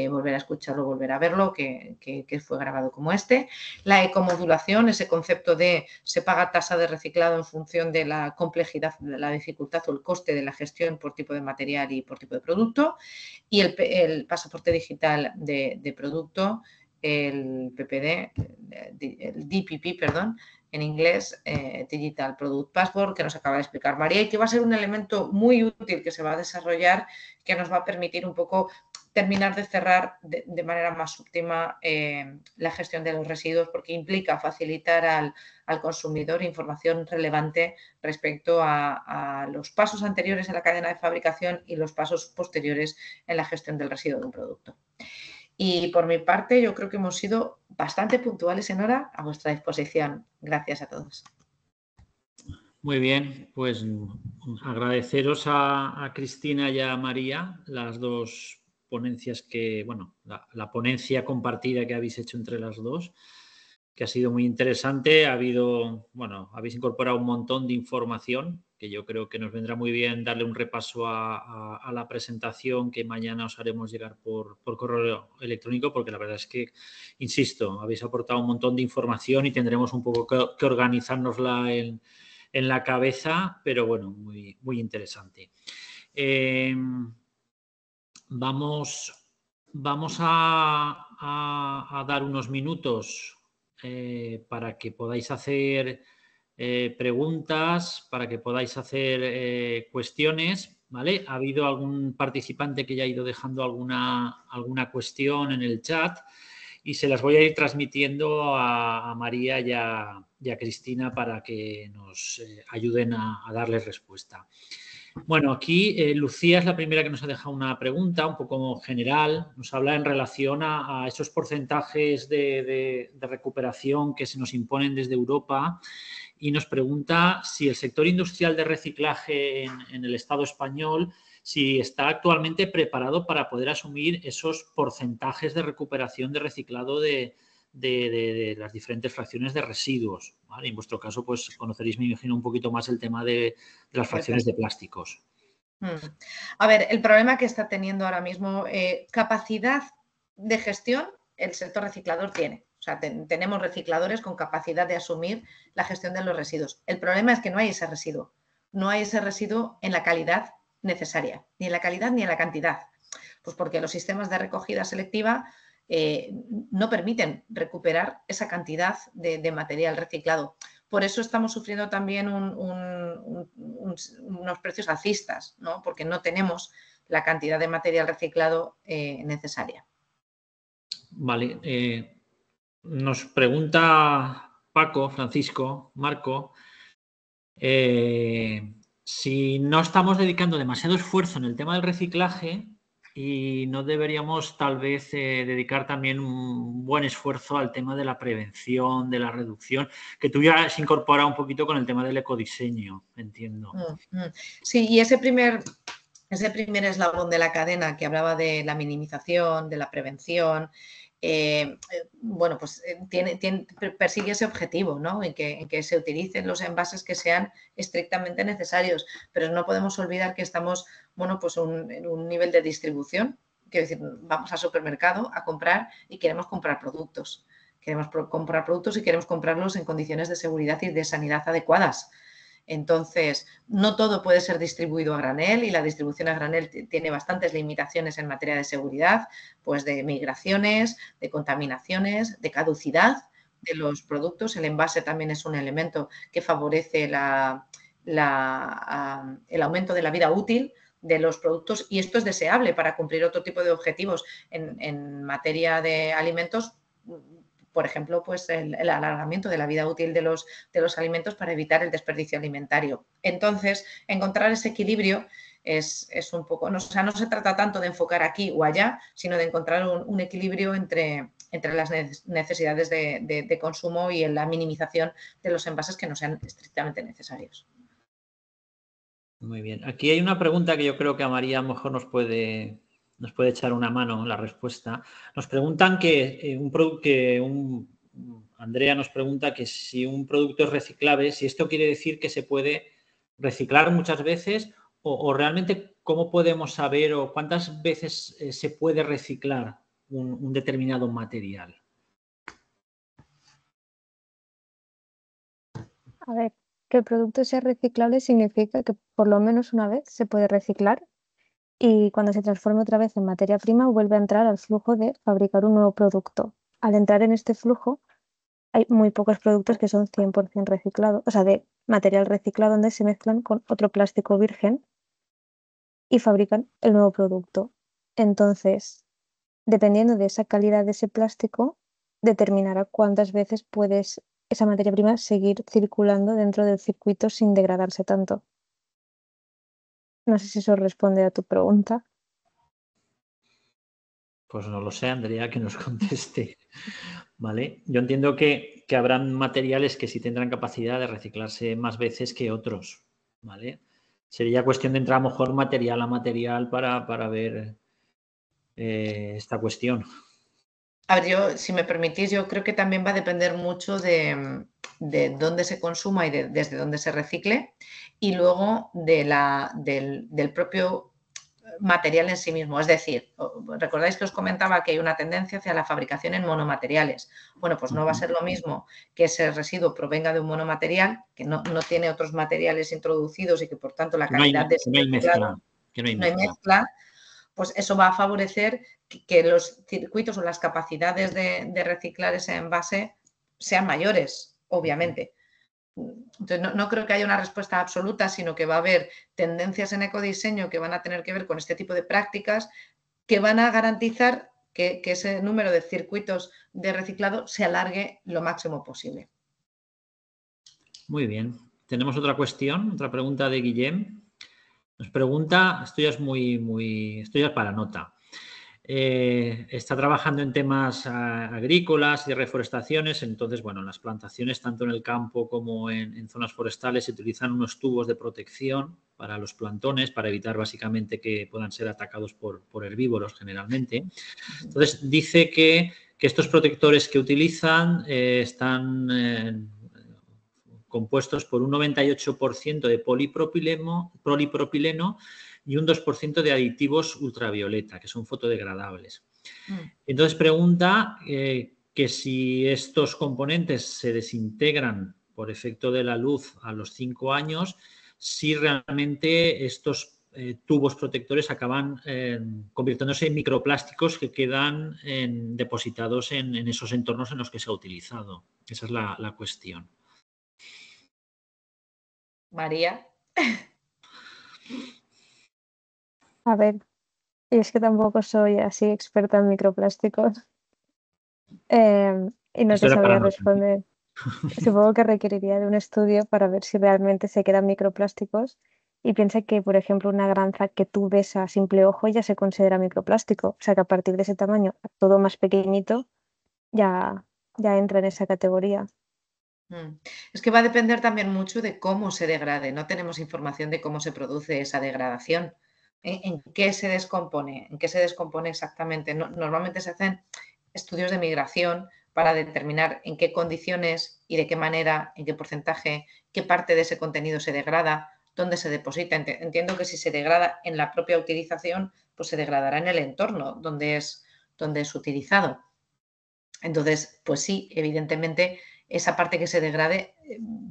volver a escucharlo, volver a verlo, que fue grabado como este. La ecomodulación, ese concepto de se paga tasa de reciclado en función de la complejidad, de la dificultad o el coste de la gestión por tipo de material y por tipo de producto. Y el pasaporte digital de producto, el PPD, el DPP, perdón, en inglés, Digital Product Passport, que nos acaba de explicar María y que va a ser un elemento muy útil que se va a desarrollar, que nos va a permitir un poco terminar de cerrar de manera más óptima la gestión de los residuos, porque implica facilitar al consumidor información relevante respecto a los pasos anteriores en la cadena de fabricación y los pasos posteriores en la gestión del residuo de un producto. Y por mi parte, yo creo que hemos sido bastante puntuales en hora, a vuestra disposición. Gracias a todos. Muy bien, pues agradeceros a Cristina y a María las dos ponencias que, bueno, la ponencia compartida que habéis hecho entre las dos, que ha sido muy interesante. Ha habido, bueno, habéis incorporado un montón de información que yo creo que nos vendrá muy bien darle un repaso a la presentación que mañana os haremos llegar por correo electrónico, porque la verdad es que, insisto, habéis aportado un montón de información y tendremos un poco que organizárnosla en la cabeza, pero bueno, muy, muy interesante. Vamos a dar unos minutos para que podáis hacer preguntas, para que podáis hacer cuestiones, ¿vale? Ha habido algún participante que ya ha ido dejando alguna cuestión en el chat y se las voy a ir transmitiendo a María y a Cristina para que nos ayuden a darles respuesta. Bueno, aquí Lucía es la primera que nos ha dejado una pregunta un poco general. Nos habla en relación a esos porcentajes de recuperación que se nos imponen desde Europa y nos pregunta si el sector industrial de reciclaje en el Estado español, si está actualmente preparado para poder asumir esos porcentajes de recuperación de reciclado de las diferentes fracciones de residuos, ¿vale? En vuestro caso, pues conoceréis, me imagino, un poquito más el tema de las fracciones de plásticos. A ver, el problema que está teniendo ahora mismo, capacidad de gestión, el sector reciclador tiene. O sea, tenemos recicladores con capacidad de asumir la gestión de los residuos. El problema es que no hay ese residuo. No hay ese residuo en la calidad necesaria, ni en la calidad ni en la cantidad. Pues porque los sistemas de recogida selectiva no permiten recuperar esa cantidad de material reciclado. Por eso estamos sufriendo también unos precios alcistas, ¿no? Porque no tenemos la cantidad de material reciclado necesaria. Vale. Nos pregunta Paco, Francisco, Marco, si no estamos dedicando demasiado esfuerzo en el tema del reciclaje y no deberíamos tal vez dedicar también un buen esfuerzo al tema de la prevención, de la reducción, que tú ya has incorporado un poquito con el tema del ecodiseño, entiendo. Sí, y ese primer eslabón de la cadena que hablaba de la minimización, de la prevención, bueno, pues persigue ese objetivo, ¿no? En que se utilicen los envases que sean estrictamente necesarios, pero no podemos olvidar que estamos, bueno, pues en un nivel de distribución. Quiero decir, vamos al supermercado a comprar y queremos comprar productos. Queremos comprar productos y queremos comprarlos en condiciones de seguridad y de sanidad adecuadas. Entonces, no todo puede ser distribuido a granel y la distribución a granel tiene bastantes limitaciones en materia de seguridad, pues de migraciones, de contaminaciones, de caducidad de los productos. El envase también es un elemento que favorece el aumento de la vida útil de los productos y esto es deseable para cumplir otro tipo de objetivos en materia de alimentos. Por ejemplo, pues el alargamiento de la vida útil de los alimentos para evitar el desperdicio alimentario. Entonces, encontrar ese equilibrio es un poco, o sea, no se trata tanto de enfocar aquí o allá, sino de encontrar un equilibrio entre las necesidades de consumo y en la minimización de los envases que no sean estrictamente necesarios. Muy bien. Aquí hay una pregunta que yo creo que a María a lo mejor nos puede echar una mano en la respuesta. Nos preguntan Andrea nos pregunta que si un producto es reciclable, si esto quiere decir que se puede reciclar muchas veces o realmente cómo podemos saber o cuántas veces se puede reciclar un determinado material. A ver, que el producto sea reciclable significa que por lo menos una vez se puede reciclar y cuando se transforme otra vez en materia prima vuelve a entrar al flujo de fabricar un nuevo producto. Al entrar en este flujo hay muy pocos productos que son 100% reciclados, o sea, de material reciclado donde se mezclan con otro plástico virgen y fabrican el nuevo producto. Entonces, dependiendo de esa calidad de ese plástico, determinará cuántas veces puedes esa materia prima seguir circulando dentro del circuito sin degradarse tanto. No sé si eso responde a tu pregunta. Pues no lo sé, Andrea, que nos conteste. ¿Vale? Yo entiendo que habrán materiales que sí tendrán capacidad de reciclarse más veces que otros. ¿Vale? Sería cuestión de entrar a lo mejor material a material para ver esta cuestión. A ver, yo, si me permitís, yo creo que también va a depender mucho de dónde se consuma y desde dónde se recicle y luego del propio material en sí mismo. Es decir, recordáis que os comentaba que hay una tendencia hacia la fabricación en monomateriales. Bueno, pues no va a ser lo mismo que ese residuo provenga de un monomaterial, que no tiene otros materiales introducidos y que por tanto la calidad de ese reciclado, que no hay mezcla, pues eso va a favorecer que los circuitos o las capacidades de reciclar ese envase sean mayores, obviamente. Entonces, no creo que haya una respuesta absoluta, sino que va a haber tendencias en ecodiseño que van a tener que ver con este tipo de prácticas que van a garantizar que ese número de circuitos de reciclado se alargue lo máximo posible. Muy bien. Tenemos otra cuestión, otra pregunta de Guillem. Nos pregunta, esto ya es para nota. Está trabajando en temas agrícolas y de reforestaciones, entonces, bueno, en las plantaciones, tanto en el campo como en zonas forestales, se utilizan unos tubos de protección para los plantones, para evitar básicamente que puedan ser atacados por herbívoros generalmente. Entonces, dice que estos protectores que utilizan están compuestos por un 98% de polipropileno y un 2% de aditivos ultravioleta, que son fotodegradables. Entonces pregunta que si estos componentes se desintegran por efecto de la luz a los 5 años, si realmente estos tubos protectores acaban convirtiéndose en microplásticos que quedan depositados en esos entornos en los que se ha utilizado. Esa es la cuestión. María. A ver, y es que tampoco soy así experta en microplásticos y no te sabría responder. Supongo que requeriría de un estudio para ver si realmente se quedan microplásticos y piensa que, por ejemplo, una granza que tú ves a simple ojo ya se considera microplástico. O sea que a partir de ese tamaño, todo más pequeñito, ya entra en esa categoría. Es que va a depender también mucho de cómo se degrade. No tenemos información de cómo se produce esa degradación. ¿En qué se descompone? ¿En qué se descompone exactamente? Normalmente se hacen estudios de migración para determinar en qué condiciones y de qué manera, en qué porcentaje, qué parte de ese contenido se degrada, dónde se deposita. Entiendo que si se degrada en la propia utilización, pues se degradará en el entorno donde es utilizado. Entonces, pues sí, evidentemente, esa parte que se degrade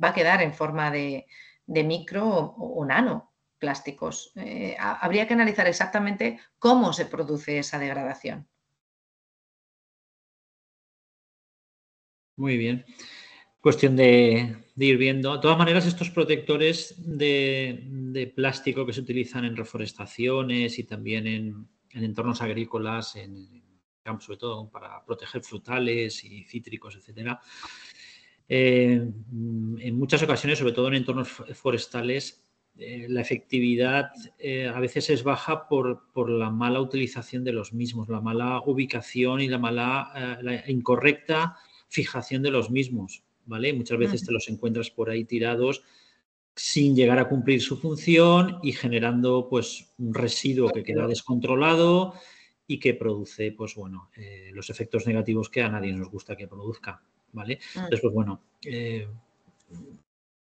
va a quedar en forma de de micro o nanoplásticos. Habría que analizar exactamente cómo se produce esa degradación. Muy bien. Cuestión de ir viendo. De todas maneras, estos protectores de plástico que se utilizan en reforestaciones y también en entornos agrícolas, en campos, sobre todo para proteger frutales y cítricos, etcétera, en muchas ocasiones, sobre todo en entornos forestales, la efectividad a veces es baja por la mala utilización de los mismos, la mala ubicación y la incorrecta fijación de los mismos, ¿vale? Muchas veces te los encuentras por ahí tirados sin llegar a cumplir su función y generando pues un residuo que queda descontrolado y que produce pues bueno los efectos negativos que a nadie nos gusta que produzca, ¿vale? Entonces pues bueno,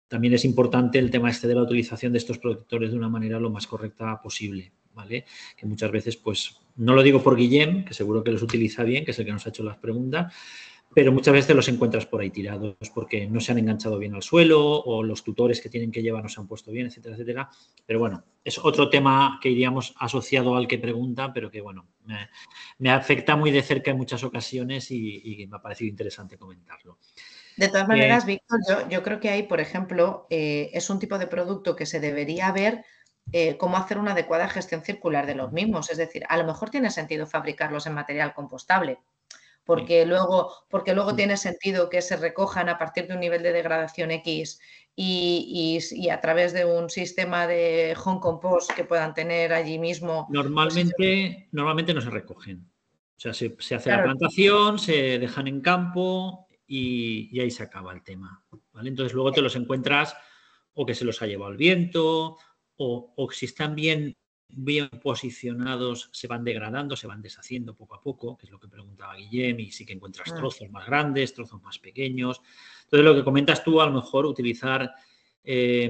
también es importante el tema este de la utilización de estos protectores de una manera lo más correcta posible, ¿vale? Que muchas veces pues no lo digo por Guillem, que seguro que los utiliza bien, que es el que nos ha hecho las preguntas, pero muchas veces los encuentras por ahí tirados porque no se han enganchado bien al suelo o los tutores que tienen que llevar no se han puesto bien, etcétera, etcétera. Pero bueno, es otro tema que iríamos asociado al que pregunta, pero que bueno, me afecta muy de cerca en muchas ocasiones y me ha parecido interesante comentarlo. De todas maneras, Víctor, yo creo que ahí, por ejemplo, es un tipo de producto que se debería ver cómo hacer una adecuada gestión circular de los mismos. Es decir, a lo mejor tiene sentido fabricarlos en material compostable, porque luego tiene sentido que se recojan a partir de un nivel de degradación X y a través de un sistema de home compost que puedan tener allí mismo. Normalmente no se recogen. O sea, se hace la Claro. plantación, se dejan en campo y ahí se acaba el tema, ¿vale? Entonces luego te los encuentras o que se los ha llevado el viento o si están bien posicionados se van degradando, se van deshaciendo poco a poco, que es lo que preguntaba Guillem, y sí que encuentras trozos más grandes, trozos más pequeños. Entonces lo que comentas tú, a lo mejor utilizar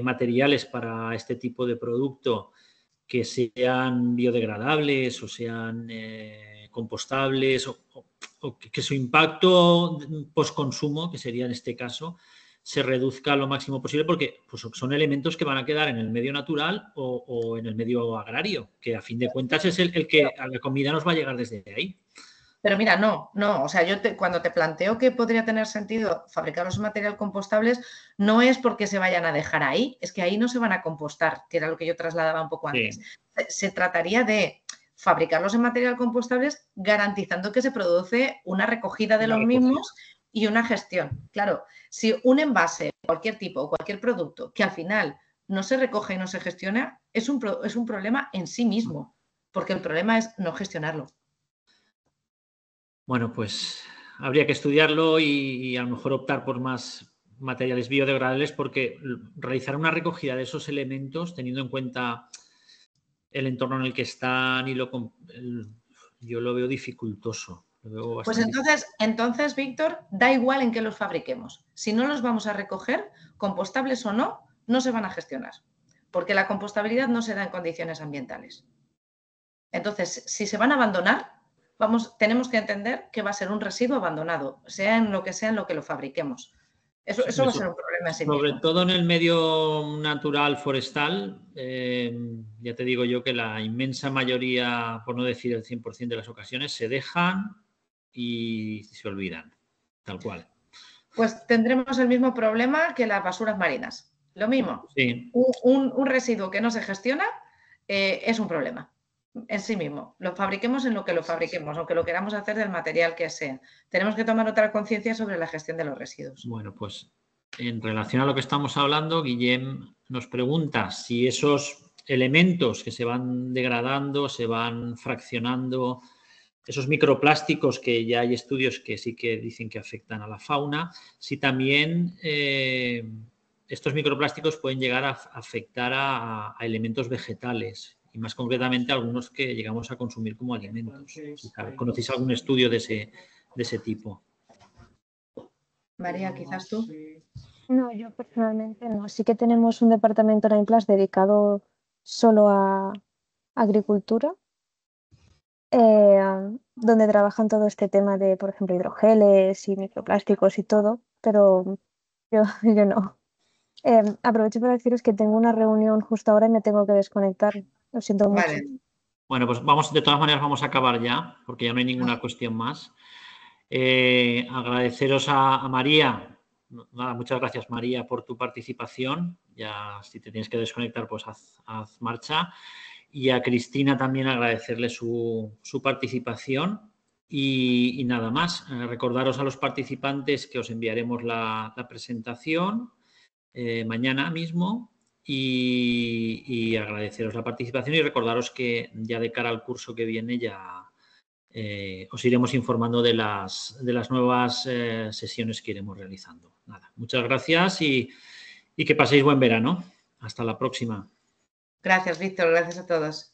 materiales para este tipo de producto que sean biodegradables o sean compostables o que su impacto post-consumo, que sería en este caso, se reduzca lo máximo posible porque pues, son elementos que van a quedar en el medio natural o en el medio agrario, que a fin de cuentas es el que a la comida nos va a llegar desde ahí. Pero mira, no, o sea, cuando te planteo que podría tener sentido fabricarlos en material compostables, no es porque se vayan a dejar ahí, es que ahí no se van a compostar, que era lo que yo trasladaba un poco antes. Sí. Se trataría de fabricarlos en material compostables garantizando que se produce una recogida de los mismos y una gestión. Claro, si un envase, cualquier tipo, cualquier producto, que al final no se recoge y no se gestiona, es un problema en sí mismo, porque el problema es no gestionarlo. Bueno, pues habría que estudiarlo y a lo mejor optar por más materiales biodegradables porque realizar una recogida de esos elementos teniendo en cuenta el entorno en el que están yo lo veo dificultoso. Pues entonces, Víctor, da igual en qué los fabriquemos. Si no los vamos a recoger, compostables o no, no se van a gestionar, porque la compostabilidad no se da en condiciones ambientales. Entonces, si se van a abandonar, tenemos que entender que va a ser un residuo abandonado, sea en lo que lo fabriquemos. Eso va a ser un problema en sí mismo. Sobre todo en el medio natural forestal, ya te digo yo que la inmensa mayoría, por no decir el 100% de las ocasiones, se dejan y se olvidan, tal cual. Pues tendremos el mismo problema que las basuras marinas. Lo mismo. Sí. Un residuo que no se gestiona es un problema en sí mismo. Lo fabriquemos en lo que lo fabriquemos, aunque lo queramos hacer del material que sea. Tenemos que tomar otra conciencia sobre la gestión de los residuos. Bueno, pues en relación a lo que estamos hablando, Guillem nos pregunta si esos elementos que se van degradando, se van fraccionando, esos microplásticos que ya hay estudios que sí que dicen que afectan a la fauna, si también estos microplásticos pueden llegar a afectar a elementos vegetales y más concretamente a algunos que llegamos a consumir como alimentos. ¿Conocéis algún estudio de ese tipo? María, quizás tú. No, yo personalmente no. Sí que tenemos un departamento en AIMPLAS dedicado solo a agricultura, donde trabajan todo este tema de, por ejemplo, hidrogeles y microplásticos y todo, pero yo no. Aprovecho para deciros que tengo una reunión justo ahora y me tengo que desconectar. Lo siento mucho. Vale. Bueno, pues vamos, de todas maneras vamos a acabar ya, porque ya no hay ninguna cuestión más. Agradeceros a María. Nada, muchas gracias, María, por tu participación. Ya si te tienes que desconectar, pues haz marcha. Y a Cristina también agradecerle su participación. Y nada más, recordaros a los participantes que os enviaremos la presentación mañana mismo y agradeceros la participación y recordaros que ya de cara al curso que viene ya os iremos informando de las nuevas sesiones que iremos realizando. Nada, muchas gracias y que paséis buen verano. Hasta la próxima. Gracias, Víctor. Gracias a todos.